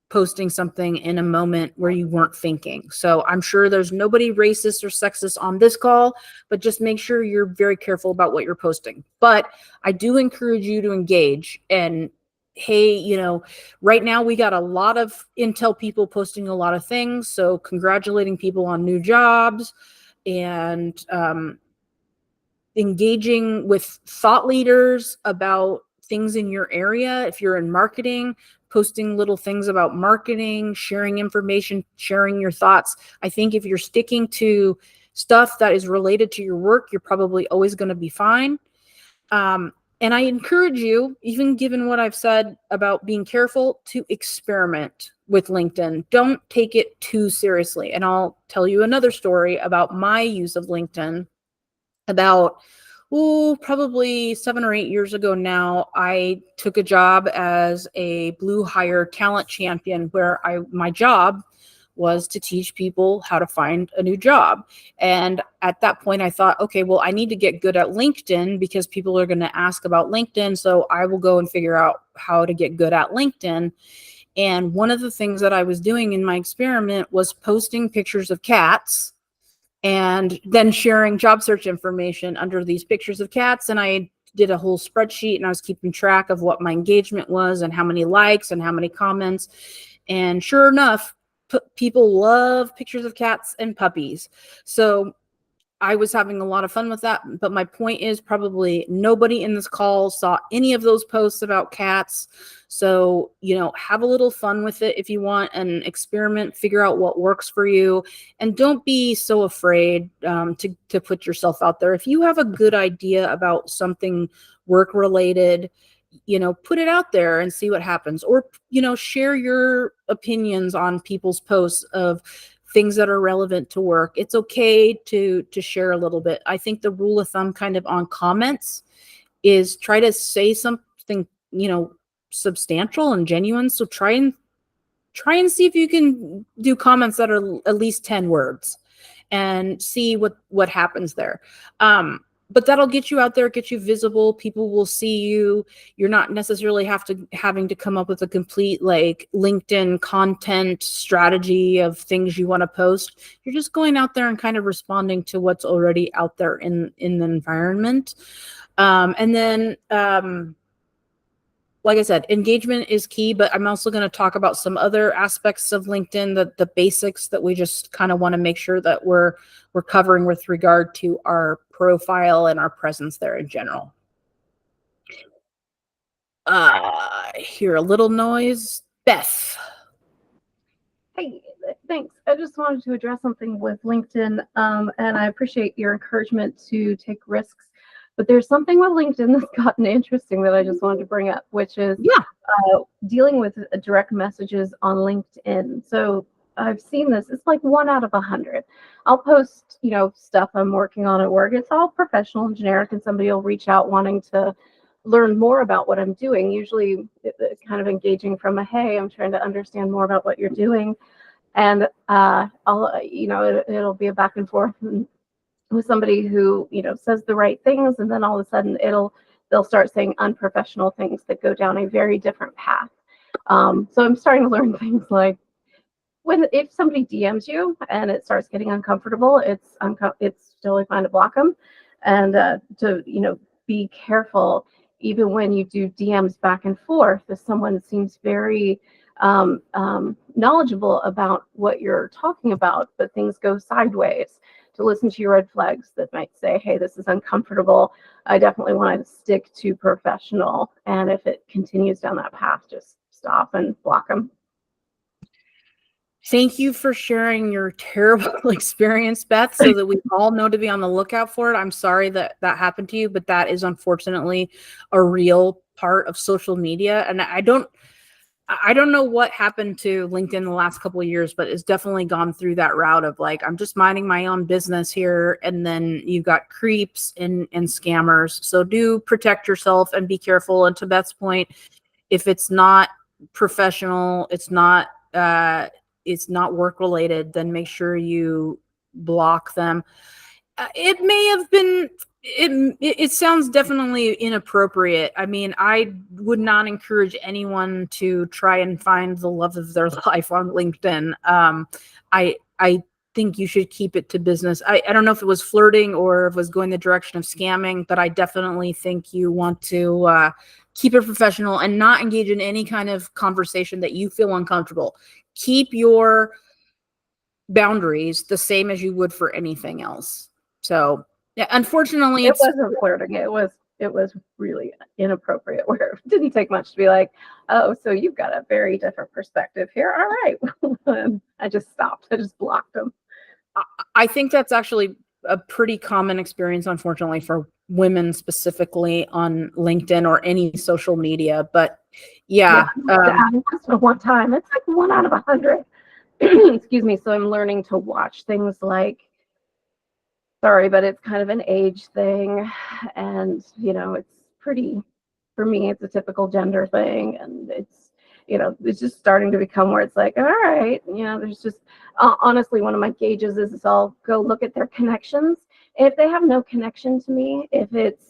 posting something in a moment where you weren't thinking. So I'm sure there's nobody racist or sexist on this call, but just make sure you're very careful about what you're posting. But I do encourage you to engage. And hey, you know, right now we got a lot of Intel people posting a lot of things. So congratulating people on new jobs and engaging with thought leaders about things in your area. If you're in marketing, posting little things about marketing, sharing information, sharing your thoughts. I think if you're sticking to stuff that is related to your work, you're probably always going to be fine. And I encourage you, even given what I've said about being careful, to experiment with LinkedIn. Don't take it too seriously. And I'll tell you another story about my use of LinkedIn. About probably 7 or 8 years ago now, I took a job as a Blue Hire talent champion, where my job was to teach people how to find a new job. And at that point, I thought, okay, well, I need to get good at LinkedIn because people are going to ask about LinkedIn. So I will go and figure out how to get good at LinkedIn. And one of the things that I was doing in my experiment was posting pictures of cats and then sharing job search information under these pictures of cats. And I did a whole spreadsheet, and I was keeping track of what my engagement was and how many likes and how many comments. And sure enough, people love pictures of cats and puppies. So I was having a lot of fun with that. But my point is, probably nobody in this call saw any of those posts about cats. So, you know, have a little fun with it if you want, and experiment, figure out what works for you. And don't be so afraid to put yourself out there. If you have a good idea about something work related, you know, put it out there and see what happens. Or, you know, share your opinions on people's posts of things that are relevant to work. It's okay to share a little bit. I think the rule of thumb kind of on comments is try to say something, you know, substantial and genuine. So try and see if you can do comments that are at least 10 words and see what happens there. But that'll get you out there, get you visible. People will see you. You're not necessarily having to come up with a complete like LinkedIn content strategy of things you want to post. You're just going out there and kind of responding to what's already out there in the environment. And then, like I said, engagement is key, but I'm also going to talk about some other aspects of LinkedIn, the basics that we just kind of want to make sure that we're covering with regard to our profile and our presence there in general. I hear a little noise. Beth. Hey, thanks. I just wanted to address something with LinkedIn, and I appreciate your encouragement to take risks. But there's something with LinkedIn that's gotten interesting that I just wanted to bring up, which is dealing with direct messages on LinkedIn. So I've seen this. It's like 1 out of 100. I'll post, you know, stuff I'm working on at work. It's all professional and generic, and somebody will reach out wanting to learn more about what I'm doing. Usually kind of engaging from a, hey, I'm trying to understand more about what you're doing. And I'll, you know, it'll be a back and forth with somebody who, you know, says the right things, and then all of a sudden they'll start saying unprofessional things that go down a very different path. So I'm starting to learn things like if somebody DMs you and it starts getting uncomfortable, it's totally fine to block them, and to, you know, be careful even when you do DMs back and forth. If someone seems very knowledgeable about what you're talking about, but things go sideways, to listen to your red flags that might say, hey, this is uncomfortable. I definitely want to stick to professional. And if it continues down that path, just stop and block them. Thank you for sharing your terrible experience, Beth, so that we all know to be on the lookout for it. I'm sorry that happened to you, but that is unfortunately a real part of social media. And I don't know what happened to LinkedIn the last couple of years, but it's definitely gone through that route of like, I'm just minding my own business here. And then you've got creeps and scammers. So do protect yourself and be careful. And to Beth's point, if it's not professional, it's not work related, then make sure you block them. It may have been It sounds definitely inappropriate. I mean, I would not encourage anyone to try and find the love of their life on LinkedIn. I think you should keep it to business. I don't know if it was flirting or if it was going the direction of scamming, but I definitely think you want to keep it professional and not engage in any kind of conversation that you feel uncomfortable. Keep your boundaries the same as you would for anything else. So yeah, unfortunately, It wasn't flirting. It was really inappropriate. Where it didn't take much to be like, oh, so you've got a very different perspective here. All right. I just stopped. I just blocked them. I think that's actually a pretty common experience, unfortunately, for women specifically on LinkedIn or any social media. But yeah, Just one time. It's like 1 out of 100. Excuse me. So I'm learning to watch things like, sorry, but it's kind of an age thing. And, it's pretty, for me, it's a typical gender thing. And it's just starting to become where it's like, all right, there's just, honestly, one of my gauges is I'll go look at their connections. If they have no connection to me, if it's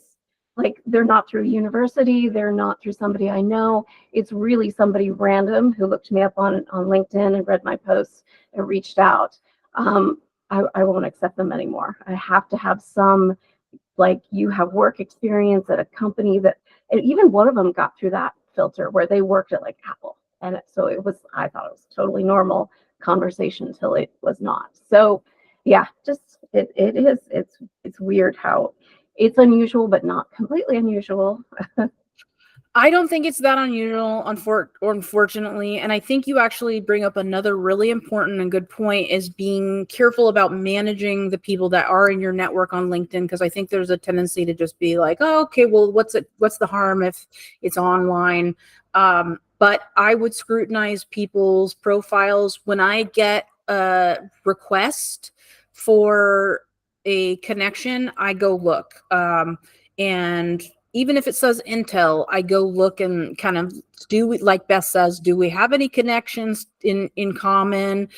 like they're not through university, they're not through somebody I know, it's really somebody random who looked me up on LinkedIn and read my posts and reached out. I won't accept them anymore. I have to have some, like, you have work experience at a company that, and even one of them got through that filter where they worked at like Apple. And so I thought it was totally normal conversation until it was not. So yeah, just it's weird how it's unusual, but not completely unusual. I don't think it's that unusual, unfortunately. And I think you actually bring up another really important and good point, is being careful about managing the people that are in your network on LinkedIn. Because I think there's a tendency to just be like, oh, okay, well, what's the harm if it's online? But I would scrutinize people's profiles when I get a request for a connection. I go look, and even if it says Intel, I go look and kind of like Beth says, do we have any connections in common?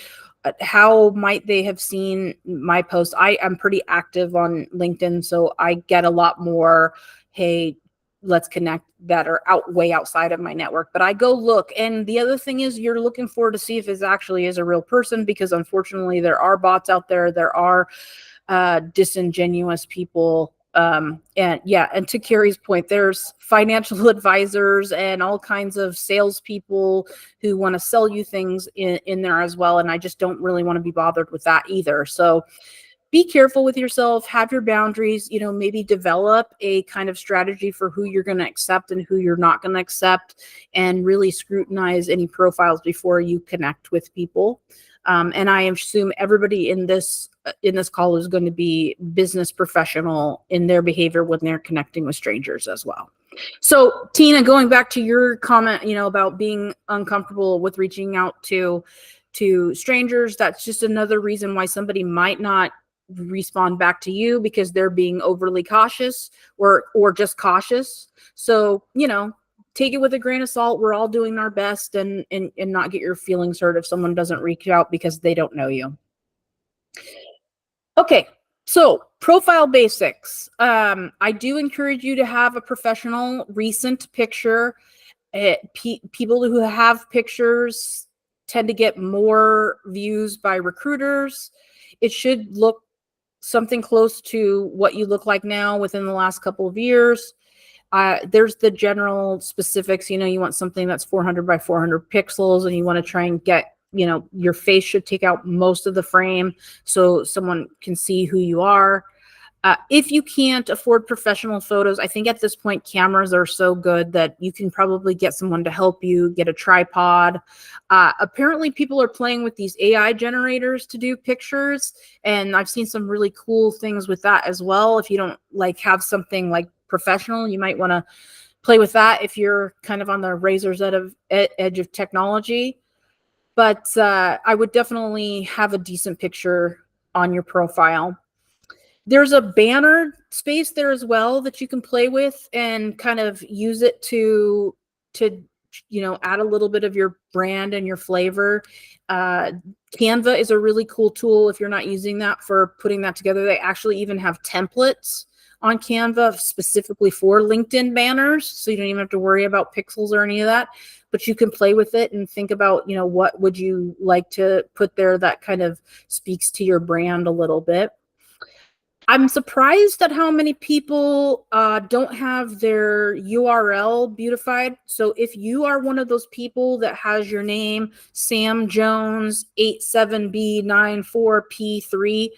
How might they have seen my post? I'm pretty active on LinkedIn, so I get a lot more, hey, let's connect, that are way outside of my network. But I go look. And the other thing is, you're looking for to see if it actually is a real person, because unfortunately there are bots out there. There are disingenuous people. And to Carrie's point, there's financial advisors and all kinds of salespeople who want to sell you things in there as well. And I just don't really want to be bothered with that either. So be careful with yourself, have your boundaries, maybe develop a kind of strategy for who you're going to accept and who you're not going to accept, and really scrutinize any profiles before you connect with people. And I assume everybody in this call is going to be business professional in their behavior when they're connecting with strangers as well. So Tina, going back to your comment, about being uncomfortable with reaching out to strangers, that's just another reason why somebody might not respond back to you, because they're being overly cautious or just cautious. So, take it with a grain of salt. We're all doing our best, and not get your feelings hurt if someone doesn't reach out because they don't know you. Okay. So profile basics. I do encourage you to have a professional recent picture. People who have pictures tend to get more views by recruiters. It should look something close to what you look like now within the last couple of years. There's the general specifics. You want something that's 400 by 400 pixels, and you want to try and get, your face should take out most of the frame so someone can see who you are. If you can't afford professional photos, I think at this point cameras are so good that you can probably get someone to help you get a tripod. Apparently people are playing with these AI generators to do pictures, and I've seen some really cool things with that as well. If you don't have something like professional, you might want to play with that if you're kind of on the razor's edge of technology. But I would definitely have a decent picture on your profile. There's a banner space there as well that you can play with and kind of use it to add a little bit of your brand and your flavor. Canva is a really cool tool if you're not using that for putting that together. They actually even have templates on Canva specifically for LinkedIn banners. So you don't even have to worry about pixels or any of that, but you can play with it and think about, what would you like to put there that kind of speaks to your brand a little bit. I'm surprised at how many people don't have their URL beautified. So if you are one of those people that has your name, Sam Jones 87B94P3,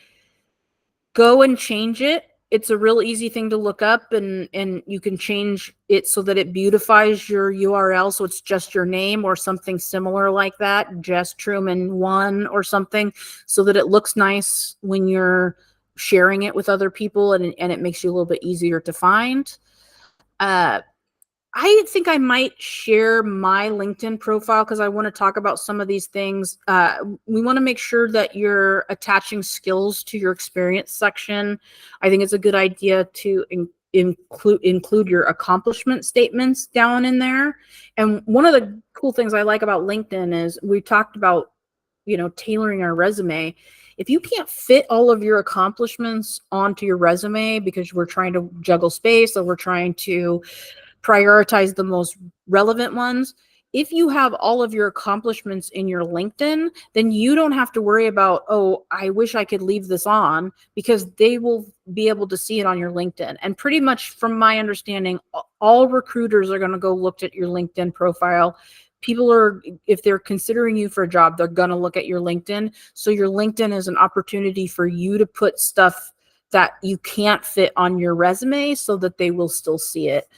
go and change it. It's a real easy thing to look up, and you can change it so that it beautifies your URL. So it's just your name or something similar like that, Jess Truman 1 or something, so that it looks nice when you're sharing it with other people, and it makes you a little bit easier to find. I think I might share my LinkedIn profile because I want to talk about some of these things. We want to make sure that you're attaching skills to your experience section. I think it's a good idea to include your accomplishment statements down in there. And one of the cool things I like about LinkedIn is we talked about, tailoring our resume. If you can't fit all of your accomplishments onto your resume because we're trying to juggle space or we're trying to prioritize the most relevant ones, if you have all of your accomplishments in your LinkedIn, then you don't have to worry about, oh, I wish I could leave this on, because they will be able to see it on your LinkedIn. And pretty much from my understanding, all recruiters are going to go look at your LinkedIn profile. People are, if they're considering you for a job, they're going to look at your LinkedIn. So your LinkedIn is an opportunity for you to put stuff that you can't fit on your resume so that they will still see it.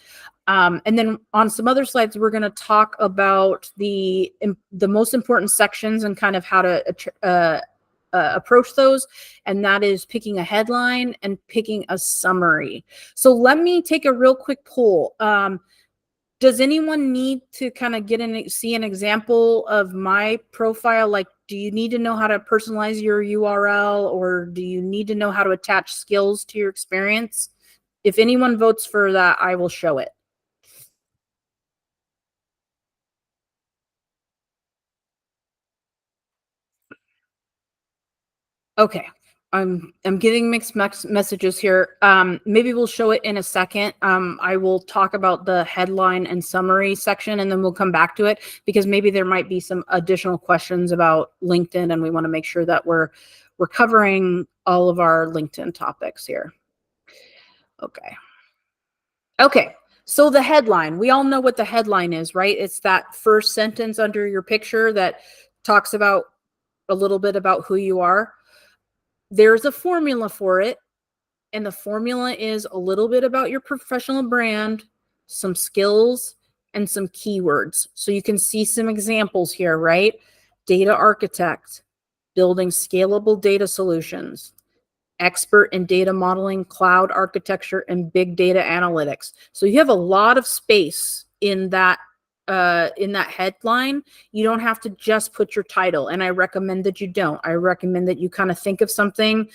And then on some other slides, we're going to talk about the most important sections and kind of how to approach those. And that is picking a headline and picking a summary. So let me take a real quick poll. Does anyone need to kind of see an example of my profile? Like, do you need to know how to personalize your URL, or do you need to know how to attach skills to your experience? If anyone votes for that, I will show it. Okay, I'm getting mixed messages here. Maybe we'll show it in a second. I will talk about the headline and summary section, and then we'll come back to it because maybe there might be some additional questions about LinkedIn, and we want to make sure that we're covering all of our LinkedIn topics here. Okay. So the headline, we all know what the headline is, right? It's that first sentence under your picture that talks about a little bit about who you are. There's a formula for it, and the formula is a little bit about your professional brand, some skills, and some keywords. So you can see some examples here, right? Data architect, building scalable data solutions, expert in data modeling, cloud architecture, and big data analytics. So you have a lot of space in that headline. You don't have to just put your title, and I recommend that you don't. I recommend that you kind of think of something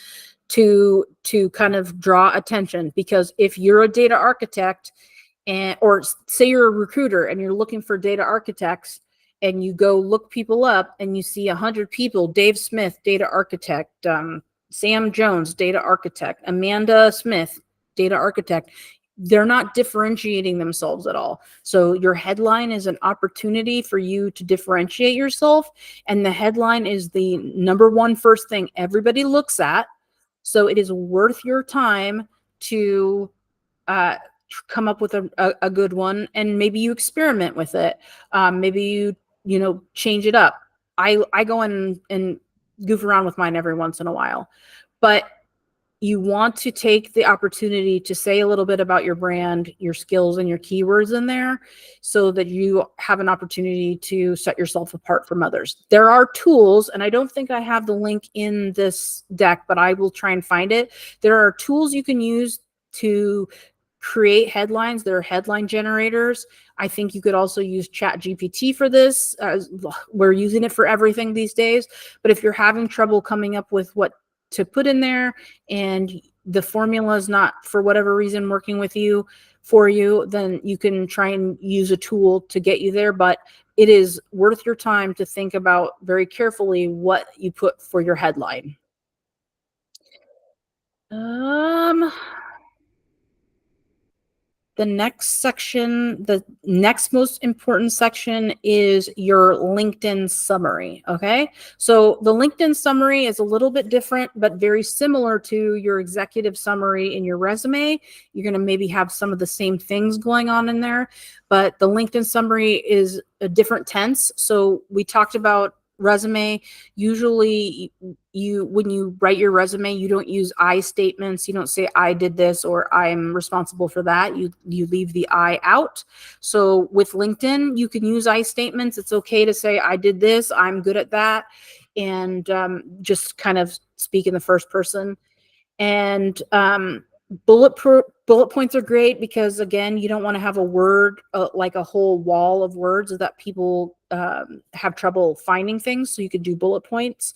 to kind of draw attention, because if you're a data architect or say you're a recruiter and you're looking for data architects, and you go look people up and you see 100 people, Dave Smith, data architect, Sam Jones, data architect, Amanda Smith, data architect, they're not differentiating themselves at all. So your headline is an opportunity for you to differentiate yourself. And the headline is the number one first thing everybody looks at. So it is worth your time to come up with a good one, and maybe you experiment with it. Maybe you change it up. I go in and goof around with mine every once in a while, but you want to take the opportunity to say a little bit about your brand, your skills, and your keywords in there so that you have an opportunity to set yourself apart from others. There are tools, and I don't think I have the link in this deck, but I will try and find it. There are tools you can use to create headlines. There are headline generators. I think you could also use ChatGPT for this. We're using it for everything these days. But if you're having trouble coming up with what to put in there, and the formula is not, for whatever reason, working for you, then you can try and use a tool to get you there. But it is worth your time to think about very carefully what you put for your headline. The next section, the next most important section is your LinkedIn summary, okay? So the LinkedIn summary is a little bit different, but very similar to your executive summary in your resume. You're gonna maybe have some of the same things going on in there, but the LinkedIn summary is a different tense. So we talked about resume. Usually when you write your resume, you don't use I statements. You don't say I did this or I'm responsible for that. You leave the I out. So with LinkedIn, you can use I statements. It's okay to say I did this, I'm good at that, and just kind of speak in the first person. And bullet points are great because, again, you don't want to have a word like a whole wall of words that people have trouble finding things. So you could do bullet points.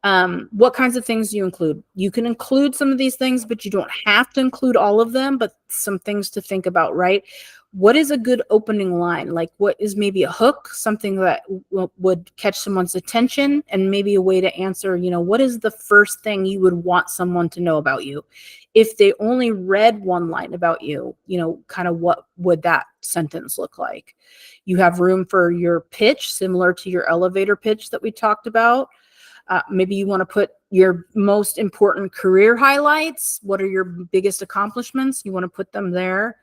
What kinds of things do you include? You can include some of these things, but you don't have to include all of them, but some things to think about, right? What is a good opening line? Like, what is maybe a hook, something that would catch someone's attention, and maybe a way to answer, what is the first thing you would want someone to know about you? If they only read one line about you, kind of what would that sentence look like? You have room for your pitch, similar to your elevator pitch that we talked about. Maybe you want to put your most important career highlights. What are your biggest accomplishments? You want to put them there.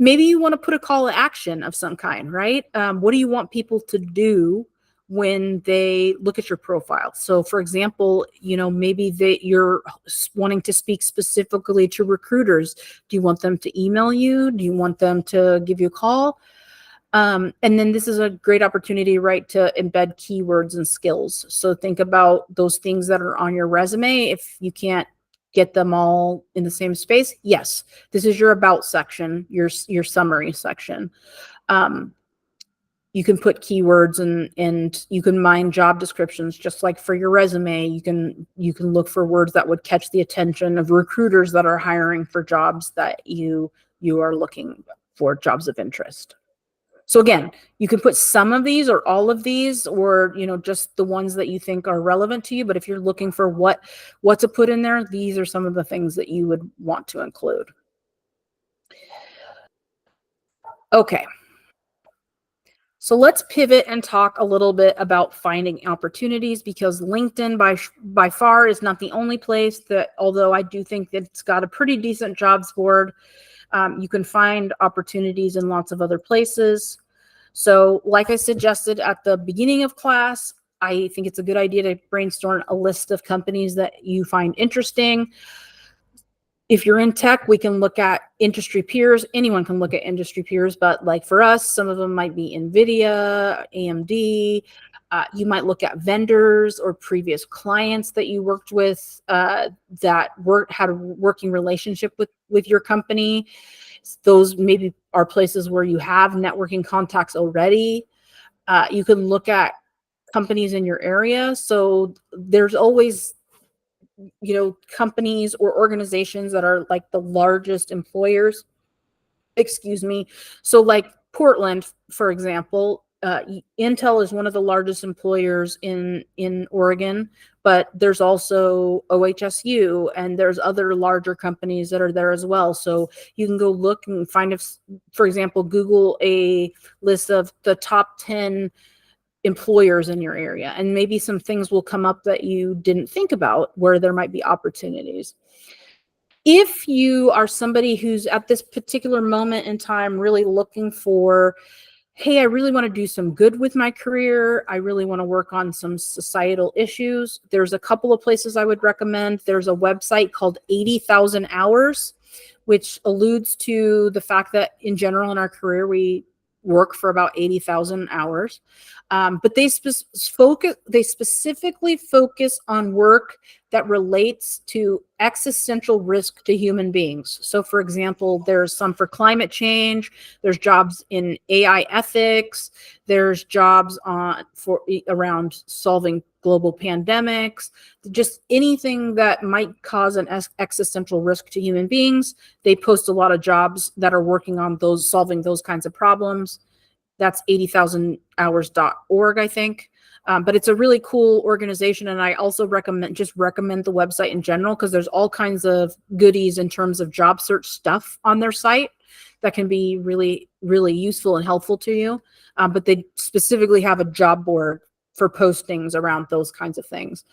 Maybe you want to put a call to action of some kind, right? What do you want people to do when they look at your profile? So for example, maybe you're wanting to speak specifically to recruiters. Do you want them to email you? Do you want them to give you a call? And then this is a great opportunity, right, to embed keywords and skills. So think about those things that are on your resume. If you can't get them all in the same space, yes, this is your about section, your summary section. You can put keywords and you can mine job descriptions just like for your resume. You can look for words that would catch the attention of recruiters that are hiring for jobs that you are looking for, jobs of interest. So again, you can put some of these or all of these, or just the ones that you think are relevant to you. But if you're looking for what to put in there, these are some of the things that you would want to include. Okay. So let's pivot and talk a little bit about finding opportunities, because LinkedIn by far is not the only place that, although I do think that it's got a pretty decent jobs board, you can find opportunities in lots of other places. So like I suggested at the beginning of class, I think it's a good idea to brainstorm a list of companies that you find interesting. If you're in tech, we can look at industry peers. Anyone can look at industry peers, but like for us, some of them might be NVIDIA, AMD. You might look at vendors or previous clients that you worked with that had a working relationship with your company. Those maybe are places where you have networking contacts already. You can look at companies in your area. So there's always companies or organizations that are like the largest employers. So like Portland, for example, Intel is one of the largest employers in Oregon, but there's also OHSU and there's other larger companies that are there as well. So you can go look and find, if, for example, Google a list of the top 10 employers in your area, and maybe some things will come up that you didn't think about where there might be opportunities. If you are somebody who's at this particular moment in time really looking for, hey, I really want to do some good with my career, I really want to work on some societal issues, there's a couple of places I would recommend. There's a website called 80,000 Hours, which alludes to the fact that in general in our career, we work for about 80,000 hours. But they specifically focus on work that relates to existential risk to human beings. So for example, there's some for climate change, there's jobs in AI ethics, there's jobs around solving global pandemics, just anything that might cause an existential risk to human beings. They post a lot of jobs that are working on solving those kinds of problems. That's 80,000hours.org, I think. But it's a really cool organization. And I also recommend the website in general, because there's all kinds of goodies in terms of job search stuff on their site. that can be really, really useful and helpful to you. But they specifically have a job board for postings around those kinds of things.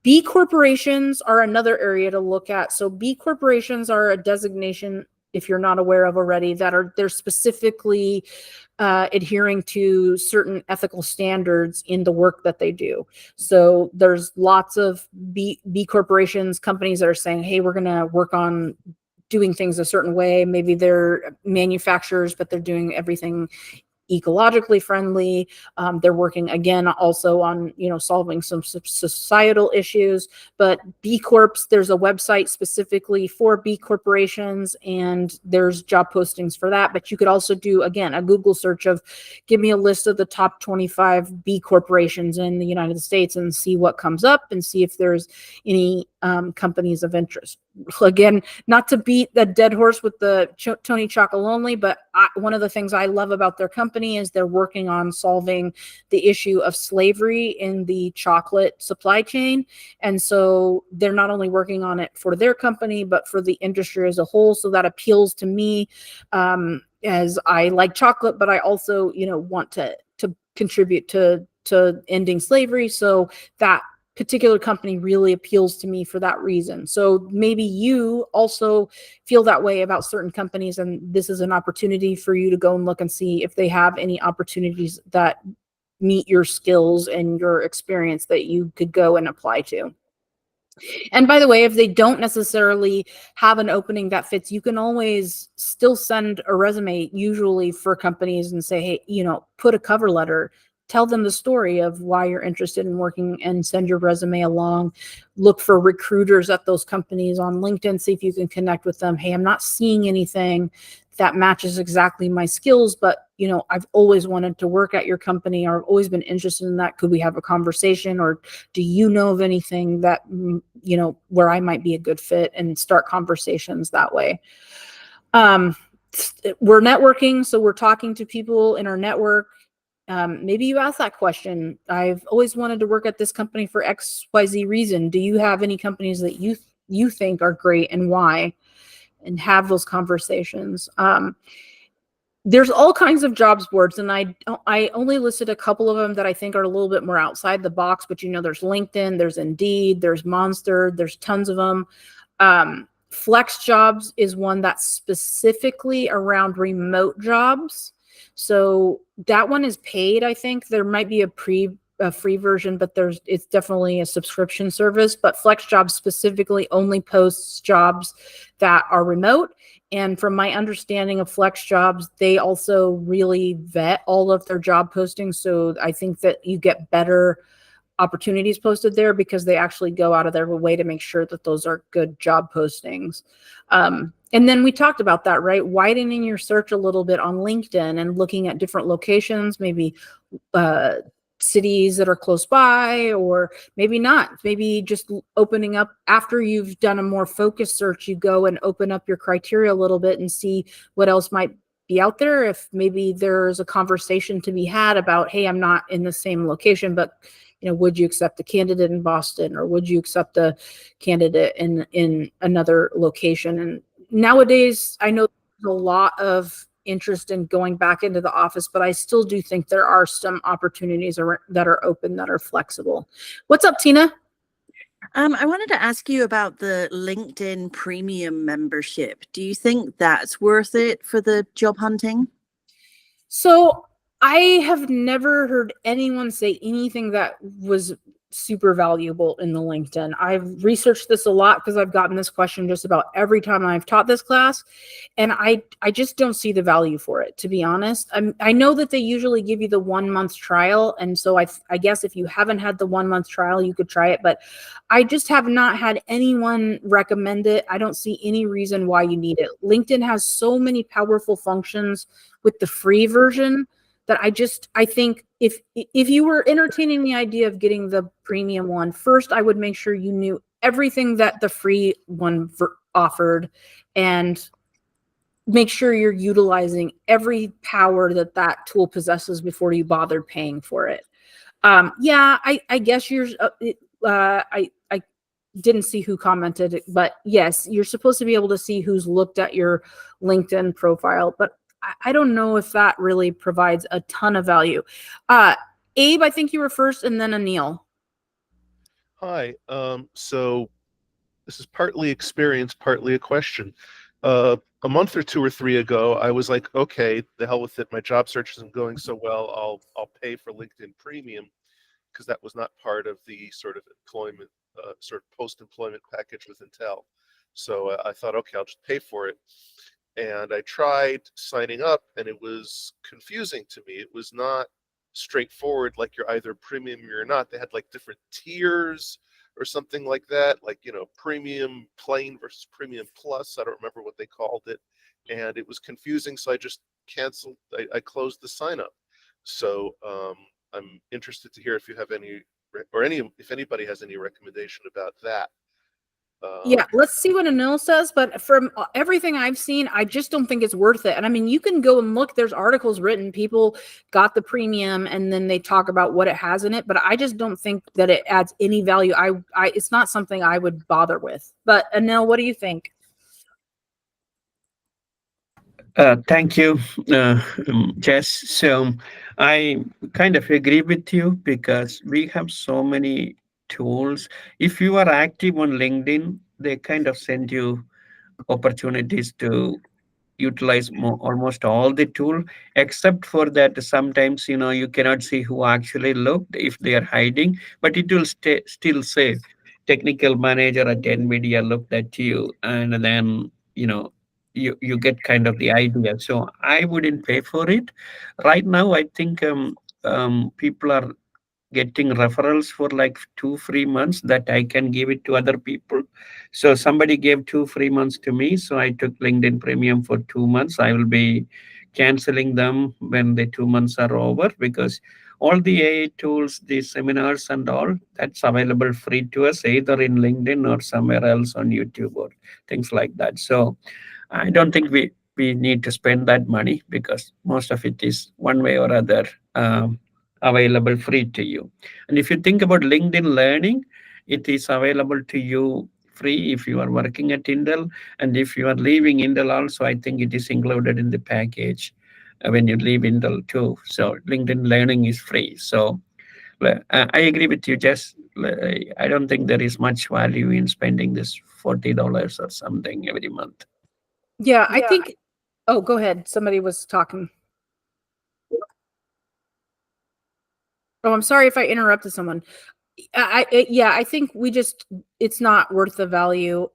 B corporations are another area to look at. So B corporations are a designation, if you're not aware of already, they're specifically adhering to certain ethical standards in the work that they do. So there's lots of B corporations, companies that are saying, hey, we're going to work on doing things a certain way. Maybe they're manufacturers, but they're doing everything ecologically friendly. They're working again also on, solving some societal issues. But B Corps, there's a website specifically for B corporations, and there's job postings for that. But you could also do, again, a Google search of give me a list of the top 25 B corporations in the United States and see what comes up and see if there's any companies of interest. Again, not to beat the dead horse with the Tony Chocolonely, but one of the things I love about their company is they're working on solving the issue of slavery in the chocolate supply chain. And so they're not only working on it for their company, but for the industry as a whole. So that appeals to me, as I like chocolate, but I also, want to contribute to ending slavery. So that particular company really appeals to me for that reason. So maybe you also feel that way about certain companies, and this is an opportunity for you to go and look and see if they have any opportunities that meet your skills and your experience that you could go and apply to. And by the way, if they don't necessarily have an opening that fits, you can always still send a resume usually for companies and say, hey, put a cover letter, tell them the story of why you're interested in working, and send your resume along. Look for recruiters at those companies on LinkedIn, see if you can connect with them. Hey, I'm not seeing anything that matches exactly my skills, but I've always wanted to work at your company, or I've always been interested in that. Could we have a conversation? Or do you know of anything that, where I might be a good fit, and start conversations that way. We're networking, so we're talking to people in our network. Maybe you ask that question. I've always wanted to work at this company for XYZ reason. Do you have any companies that you think are great, and why? And have those conversations. There's all kinds of jobs boards, and I only listed a couple of them that I think are a little bit more outside the box, but there's LinkedIn, there's Indeed, there's Monster, there's tons of them. Flex Jobs is one that's specifically around remote jobs. So that one is paid, I think. There might be a free version, but it's definitely a subscription service. But Flex Jobs specifically only posts jobs that are remote. And from my understanding of Flex Jobs, they also really vet all of their job postings. So I think that you get better opportunities posted there because they actually go out of their way to make sure that those are good job postings. And then we talked about that, right? Widening your search a little bit on LinkedIn and looking at different locations, maybe cities that are close by, or maybe not. Maybe just opening up after you've done a more focused search, you go and open up your criteria a little bit and see what else might be out there. If maybe there's a conversation to be had about, hey, I'm not in the same location, but would you accept a candidate in Boston, or would you accept a candidate in another location? And nowadays, I know there's a lot of interest in going back into the office, but I still do think there are some opportunities that are open, that are flexible. What's up, Tina? I wanted to ask you about the LinkedIn Premium membership. Do you think that's worth it for the job hunting? So I have never heard anyone say anything that was super valuable in the LinkedIn. I've researched this a lot because I've gotten this question just about every time I've taught this class, and I just don't see the value for it, to be honest. I know that they usually give you the 1 month trial, and so I guess if you haven't had the 1 month trial, you could try it, but I just have not had anyone recommend it. I don't see any reason why you need it. LinkedIn has so many powerful functions with the free version that I think if you were entertaining the idea of getting the premium one, first I would make sure you knew everything that the free one offered, and make sure you're utilizing every power that tool possesses before you bother paying for it. I guess yours. didn't see who commented, but yes, you're supposed to be able to see who's looked at your LinkedIn profile, but I don't know if that really provides a ton of value. Abe, I think you were first, and then Anil. Hi. So this is partly experience, partly a question. A month or two or three ago, I was like, okay, the hell with it. My job search isn't going so well. I'll pay for LinkedIn Premium, because that was not part of the sort of employment, sort of post-employment package with Intel. So I thought, okay, I'll just pay for it. And I tried signing up, and it was confusing to me. It was not straightforward, like you're either premium or you're not. They had like different tiers or something like that, like, premium plain versus premium plus. I don't remember what they called it. And it was confusing, so I just canceled. I closed the sign up. So I'm interested to hear if you have any, or if anybody has any recommendation about that. Yeah, let's see what Anil says. But from everything I've seen, I just don't think it's worth it. And I mean, you can go and look, there's articles written, people got the premium and then they talk about what it has in it. But I just don't think that it adds any value. It's not something I would bother with. But Anil, what do you think? Thank you, Jess. So I kind of agree with you because we have so many tools. If you are active on LinkedIn, they kind of send you opportunities to utilize almost all the tool, except for that sometimes you cannot see who actually looked if they are hiding, but it will still say technical manager at NVIDIA looked at you, and then you get kind of the idea. So I wouldn't pay for it right now. I think people are getting referrals for like 2 free months that I can give it to other people. So somebody gave 2 free months to me. So I took LinkedIn Premium for 2 months. I will be canceling them when the 2 months are over, because all the AI tools, the seminars and all, that's available free to us either in LinkedIn or somewhere else on YouTube or things like that. So I don't think we need to spend that money because most of it is one way or other available free to you. And if you think about LinkedIn Learning, it is available to you free if you are working at Intel. And if you are leaving Intel also, I think it is included in the package when you leave Intel too. So LinkedIn Learning is free. So I agree with you, Jess. I don't think there is much value in spending this $40 or something every month. Yeah, I think. Oh, go ahead. Somebody was talking. Oh, I'm sorry if I interrupted someone. I think it's not worth the value.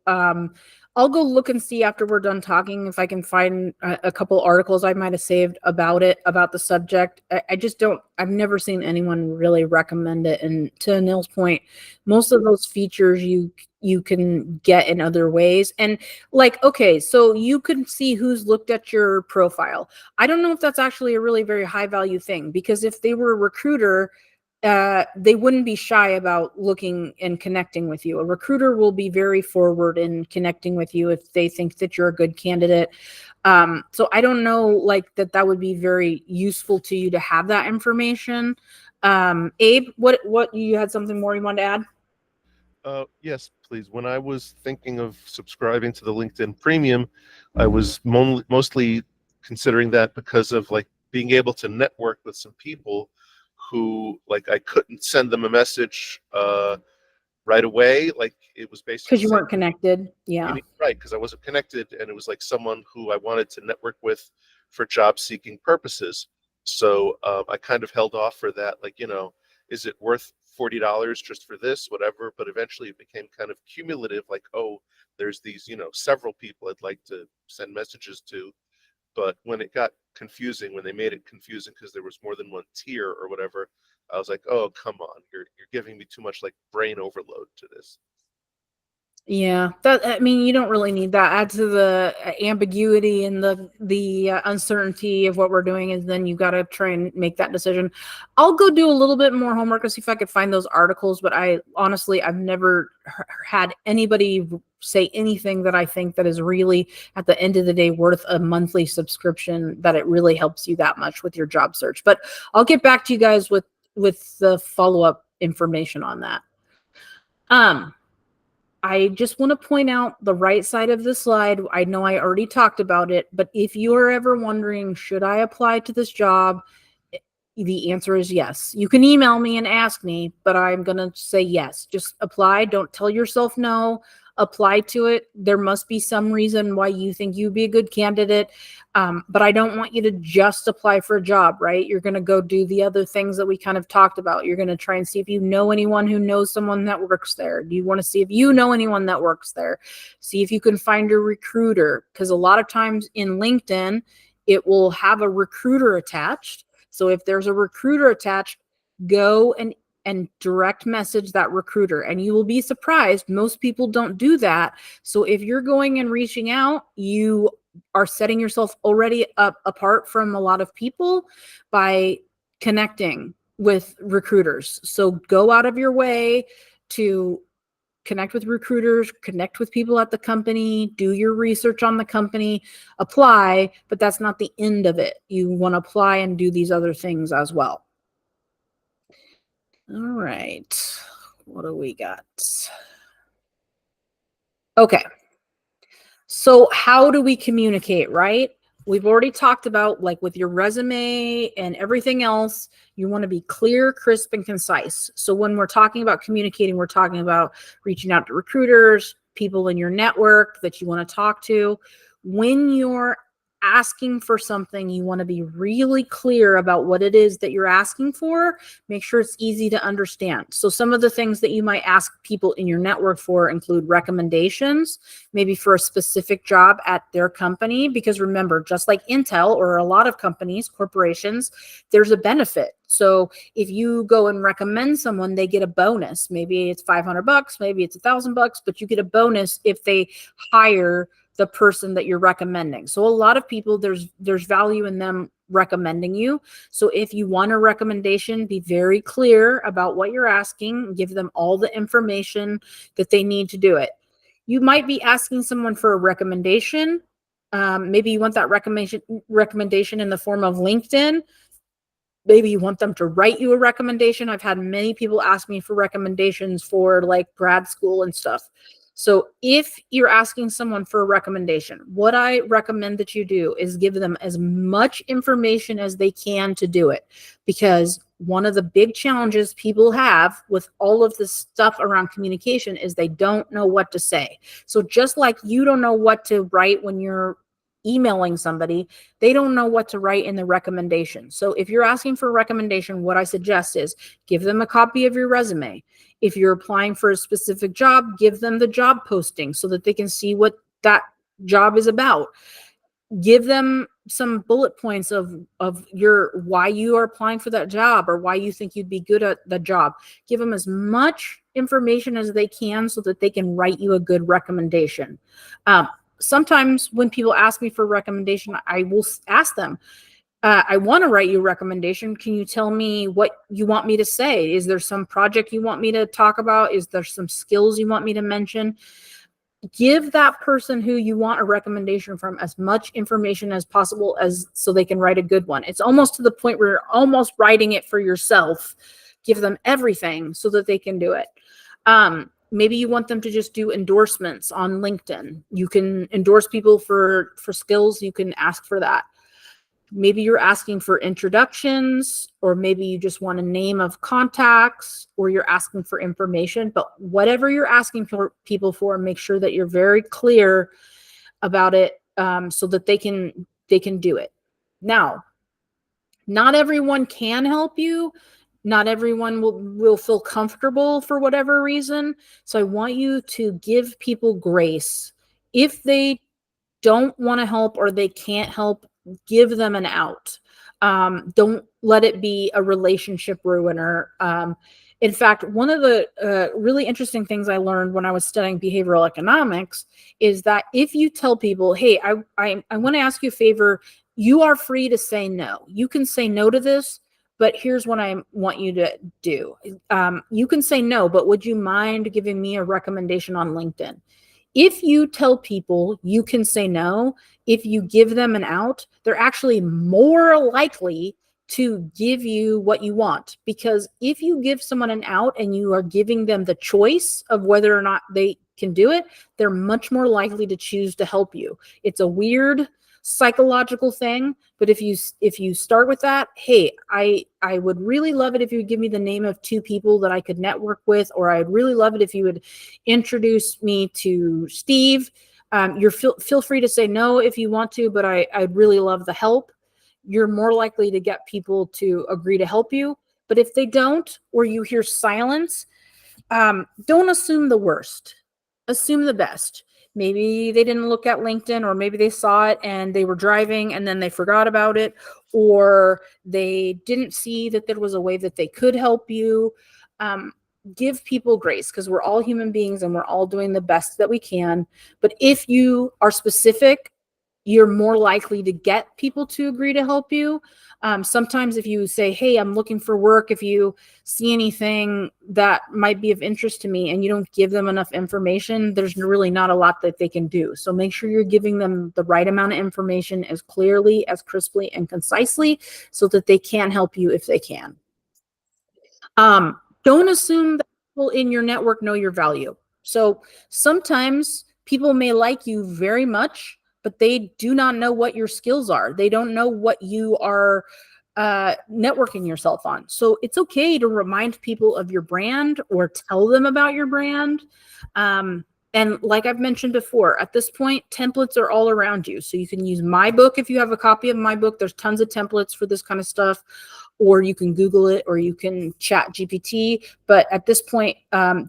I'll go look and see after we're done talking if I can find a couple articles I might have saved about the subject. I've never seen anyone really recommend it. And to Anil's point, most of those features you can get in other ways. And like, okay, so you can see who's looked at your profile. I don't know if that's actually a really very high value thing, because if they were a recruiter, they wouldn't be shy about looking and connecting with you. A recruiter will be very forward in connecting with you if they think that you're a good candidate. So I don't know, like that would be very useful to you to have that information. Abe, what you had something more you wanted to add? Yes, please. When I was thinking of subscribing to the LinkedIn Premium, I was mostly considering that because of like being able to network with some people who, like, I couldn't send them a message right away. Like, it was basically Because you weren't connected. Yeah. right, because I wasn't connected, and it was like someone who I wanted to network with for job seeking purposes. So I kind of held off for that. Like, is it worth $40 just for this, whatever? But eventually it became kind of cumulative. Like, oh, there's these, several people I'd like to send messages to. But when it got confusing, when they made it confusing because there was more than one tier or whatever, I was like, oh, come on, you're giving me too much like brain overload to this. Yeah, I mean, you don't really need that. Add to the ambiguity and the uncertainty of what we're doing, and then you got to try and make that decision. I'll go do a little bit more homework and see if I could find those articles. But I've never had anybody say anything that I think that is really, at the end of the day, worth a monthly subscription, that it really helps you that much with your job search. But I'll get back to you guys with the follow-up information on that. I just want to point out the right side of the slide. I know I already talked about it, but if you are ever wondering, should I apply to this job? The answer is yes. You can email me and ask me, but I'm going to say yes. Just apply. Don't tell yourself no. Apply to it. There must be some reason why you think you'd be a good candidate. But I don't want you to just apply for a job, right? You're going to go do the other things that we kind of talked about. You're going to try and see if you know anyone who knows someone that works there. You want to see if you know anyone that works there. See if you can find a recruiter, because a lot of times in LinkedIn, it will have a recruiter attached. So if there's a recruiter attached, go and direct message that recruiter, and you will be surprised. Most people don't do that. So if you're going and reaching out, you are setting yourself already up apart from a lot of people by connecting with recruiters. So go out of your way to connect with recruiters, connect with people at the company, do your research on the company, apply, but that's not the end of it. You want to apply and do these other things as well. All right. What do we got? Okay. So how do we communicate, right? We've already talked about, like, with your resume and everything else, you want to be clear, crisp, and concise. So when we're talking about communicating, we're talking about reaching out to recruiters, people in your network that you want to talk to. When you're asking for something, you want to be really clear about what it is that you're asking for. Make sure it's easy to understand. So some of the things that you might ask people in your network for include recommendations, maybe for a specific job at their company, because remember, just like Intel or a lot of companies, corporations, there's a benefit. So if you go and recommend someone, they get a bonus. Maybe it's $500, maybe it's $1,000, but you get a bonus if they hire the person that you're recommending. So a lot of people, there's value in them recommending you. So if you want a recommendation, be very clear about what you're asking, give them all the information that they need to do it. You might be asking someone for a recommendation. Maybe you want that recommendation in the form of LinkedIn. Maybe you want them to write you a recommendation. I've had many people ask me for recommendations for like grad school and stuff. So if you're asking someone for a recommendation, what I recommend that you do is give them as much information as they can to do it. Because one of the big challenges people have with all of this stuff around communication is they don't know what to say. So just like you don't know what to write when you're emailing somebody, they don't know what to write in the recommendation. So if you're asking for a recommendation, what I suggest is give them a copy of your resume. If you're applying for a specific job, give them the job posting so that they can see what that job is about. Give them some bullet points of your why you are applying for that job or why you think you'd be good at the job. Give them as much information as they can so that they can write you a good recommendation. Sometimes when people ask me for a recommendation, I will ask them, I want to write you a recommendation. Can you tell me what you want me to say? Is there some project you want me to talk about? Is there some skills you want me to mention? Give that person who you want a recommendation from as much information as possible so they can write a good one. It's almost to the point where you're almost writing it for yourself. Give them everything so that they can do it. Maybe you want them to just do endorsements on LinkedIn. You can endorse people for skills. You can ask for that. Maybe you're asking for introductions, or maybe you just want a name of contacts, or you're asking for information. But whatever you're asking for people for, make sure that you're very clear about it so that they can do it. Now, not everyone can help you. Not everyone will feel comfortable for whatever reason. So I want you to give people grace. If they don't want to help or they can't help, give them an out. Don't let it be a relationship ruiner. In fact, one of the really interesting things I learned when I was studying behavioral economics is that if you tell people, hey, I want to ask you a favor, you are free to say no. You can say no to this, but here's what I want you to do. You can say no, but would you mind giving me a recommendation on LinkedIn? If you tell people you can say no, if you give them an out, they're actually more likely to give you what you want. Because if you give someone an out and you are giving them the choice of whether or not they can do it, they're much more likely to choose to help you. It's a weird psychological thing, but if you start with that, hey, I would really love it if you would give me the name of 2 people that I could network with, or I'd really love it if you would introduce me to Steve. You're feel free to say no if you want to, but I'd really love the help. You're more likely to get people to agree to help you. But if they don't, or you hear silence, don't assume the worst. Assume the best. Maybe they didn't look at LinkedIn, or maybe they saw it and they were driving and then they forgot about it, or they didn't see that there was a way that they could help you. Give people grace, because we're all human beings and we're all doing the best that we can. But if you are specific, you're more likely to get people to agree to help you. Sometimes if you say, hey, I'm looking for work, if you see anything that might be of interest to me, and you don't give them enough information, there's really not a lot that they can do. So make sure you're giving them the right amount of information as clearly, as crisply, and concisely, so that they can help you if they can. Don't assume that people in your network know your value. So sometimes people may like you very much, but they do not know what your skills are. They don't know what you are networking yourself on. So it's okay to remind people of your brand or tell them about your brand. And like I've mentioned before, at this point, templates are all around you. So you can use my book. If you have a copy of my book, there's tons of templates for this kind of stuff, or you can Google it, or you can chat GPT. But at this point,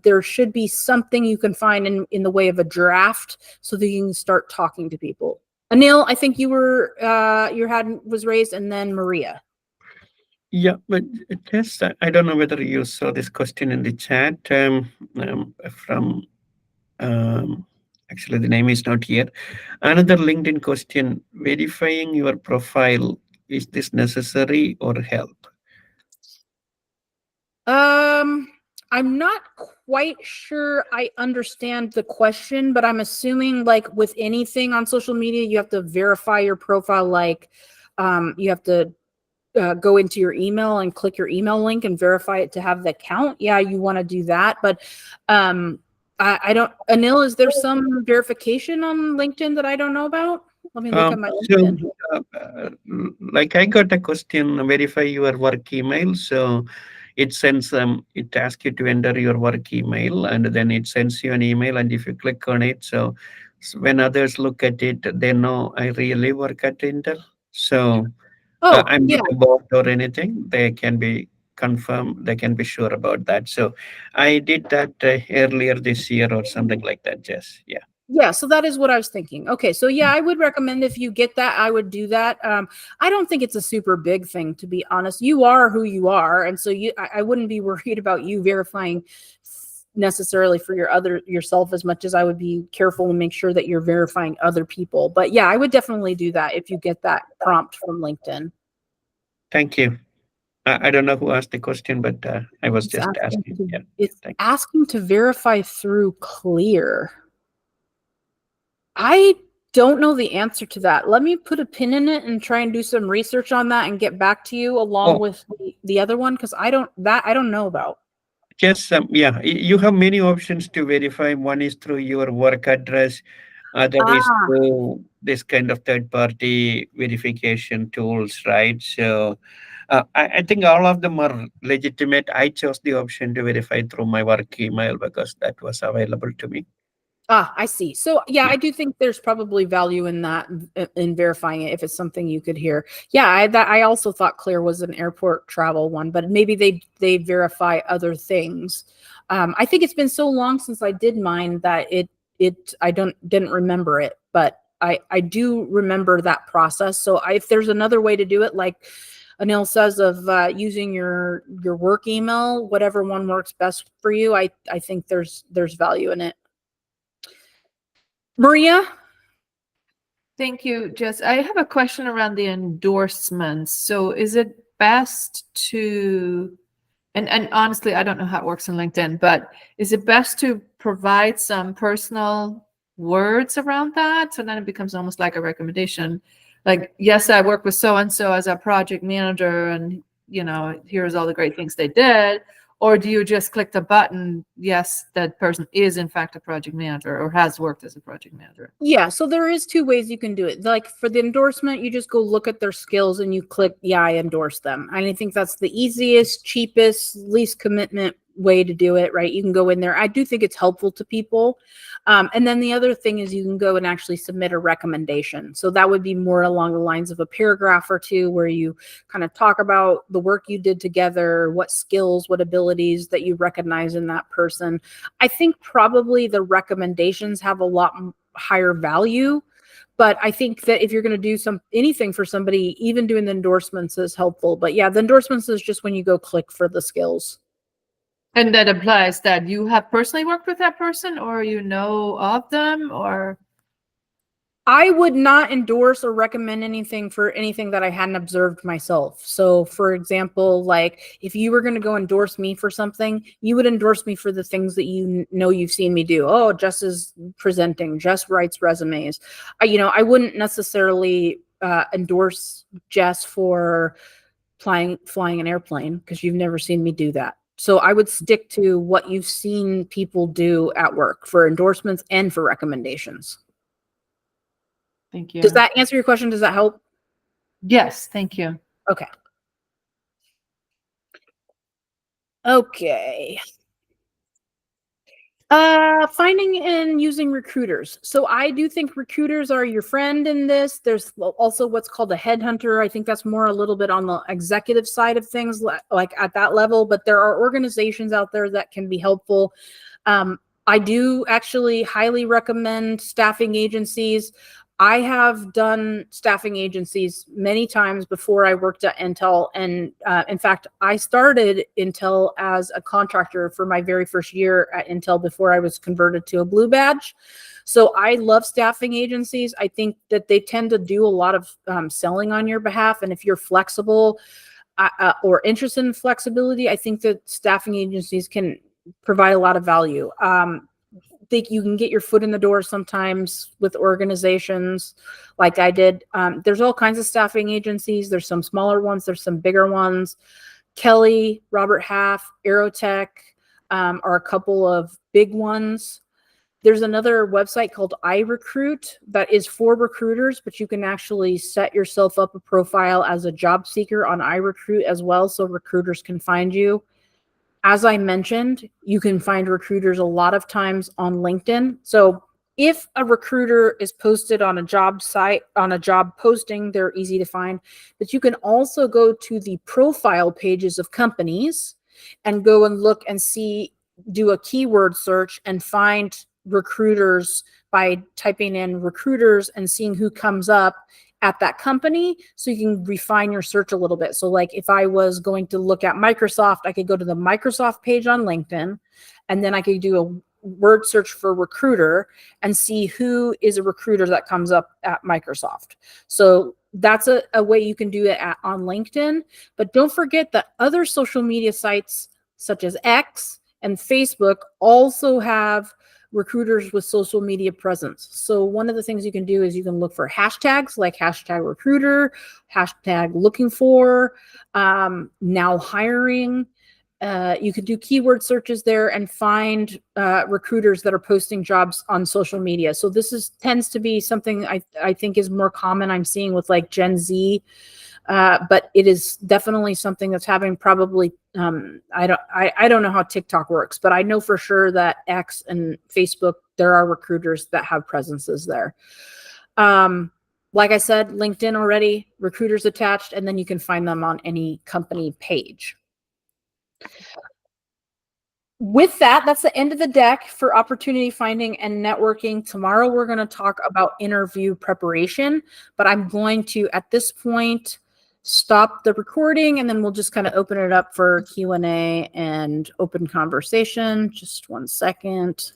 there should be something you can find in the way of a draft, so that you can start talking to people. Anil, I think you were, your hand was raised, and then Maria. Yeah, but just I don't know whether you saw this question in the chat from actually the name is not here. Another LinkedIn question: verifying your profile, is this necessary or help? I'm not quite sure I understand the question, but I'm assuming, like with anything on social media, you have to verify your profile. Like, you have to go into your email and click your email link and verify it to have the account. Yeah, you want to do that. But I don't, Anil, is there some verification on LinkedIn that I don't know about? Let me look at my LinkedIn. Like I got a question, verify your work email. So it sends it asks you to enter your work email, and then it sends you an email. And if you click on it, so when others look at it, they know I really work at Intel. So I'm not a bot or anything. They can be confirmed. They can be sure about that. So I did that earlier this year or something like that, Jess. Yeah. Yeah, so that is what I was thinking. Okay, so yeah, I would recommend if you get that, I would do that. I don't think it's a super big thing, to be honest. You are who you are, and so I wouldn't be worried about you verifying necessarily for yourself as much as I would be careful to make sure that you're verifying other people. But yeah, I would definitely do that if you get that prompt from LinkedIn. Thank you. I don't know who asked the question, but I was just asking. It's asking to verify through Clear. I don't know the answer to that. Let me put a pin in it and try and do some research on that and get back to you along with the other one, because I don't know about. Just yeah, you have many options to verify. One is through your work address, other is through this kind of third-party verification tools, right? So I think all of them are legitimate. I chose the option to verify through my work email because that was available to me. I see. So yeah, I do think there's probably value in that, in verifying it if it's something you could hear. Yeah, I also thought Clear was an airport travel one, but maybe they verify other things. I think it's been so long since I did mine that I didn't remember it, but I do remember that process. So if there's another way to do it, like Anil says, of using your work email, whatever one works best for you, I think there's value in it. Maria? Thank you, Jess. I have a question around the endorsements. So is it best to, and honestly, I don't know how it works on LinkedIn, but is it best to provide some personal words around that? So then it becomes almost like a recommendation. Like, yes, I work with so-and-so as a project manager, and, you know, here's all the great things they did. Or do you just click the button, yes, that person is in fact a project manager or has worked as a project manager? Yeah, so there is two ways you can do it. Like for the endorsement, you just go look at their skills and you click, yeah, I endorse them. And I think that's the easiest, cheapest, least commitment way to do it, right? You can go in there. I do think it's helpful to people. And then the other thing is you can go and actually submit a recommendation. So that would be more along the lines of a paragraph or two where you kind of talk about the work you did together, what skills, what abilities that you recognize in that person. I think probably the recommendations have a lot higher value, but I think that if you're going to do anything for somebody, even doing the endorsements is helpful. But yeah, the endorsements is just when you go click for the skills. And that implies that you have personally worked with that person or you know of them, or? I would not endorse or recommend anything for anything that I hadn't observed myself. So for example, like if you were going to go endorse me for something, you would endorse me for the things that you know you've seen me do. Oh, Jess is presenting, Jess writes resumes. I wouldn't necessarily endorse Jess for flying an airplane because you've never seen me do that. So I would stick to what you've seen people do at work for endorsements and for recommendations. Thank you. Does that answer your question? Does that help? Yes, thank you. Okay. Okay. Finding and using recruiters. So I do think recruiters are your friend in this. There's also what's called a headhunter. I think that's more a little bit on the executive side of things, like at that level, but there are organizations out there that can be helpful. I do actually highly recommend staffing agencies. I have done staffing agencies many times before I worked at Intel. And in fact, I started Intel as a contractor for my very first year at Intel before I was converted to a blue badge. So I love staffing agencies. I think that they tend to do a lot of selling on your behalf. And if you're flexible or interested in flexibility, I think that staffing agencies can provide a lot of value. Think you can get your foot in the door sometimes with organizations like I did. There's all kinds of staffing agencies. There's some smaller ones. There's some bigger ones. Kelly, Robert Half, Aerotech are a couple of big ones. There's another website called iRecruit that is for recruiters, but you can actually set yourself up a profile as a job seeker on iRecruit as well, so recruiters can find you. As I mentioned, you can find recruiters a lot of times on LinkedIn. So if a recruiter is posted on a job site, on a job posting, they're easy to find. But you can also go to the profile pages of companies and go and look and see, do a keyword search and find recruiters by typing in recruiters and seeing who comes up at that company, so you can refine your search a little bit. So like if I was going to look at Microsoft, I could go to the Microsoft page on LinkedIn, and then I could do a word search for recruiter and see who is a recruiter that comes up at Microsoft. So that's a way you can do it on LinkedIn. But don't forget that other social media sites such as X and Facebook also have recruiters with social media presence. So one of the things you can do is you can look for hashtags like hashtag recruiter, hashtag looking for, now hiring. You can do keyword searches there and find recruiters that are posting jobs on social media. So this tends to be something I think is more common. I'm seeing with like Gen Z. But it is definitely something that's having probably, I don't know how TikTok works, but I know for sure that X and Facebook, there are recruiters that have presences there. Like I said, LinkedIn already, recruiters attached, and then you can find them on any company page. With that, that's the end of the deck for opportunity finding and networking. Tomorrow, we're going to talk about interview preparation, but I'm going to, at this point, stop the recording, and then we'll just kind of open it up for Q&A and open conversation. Just one second.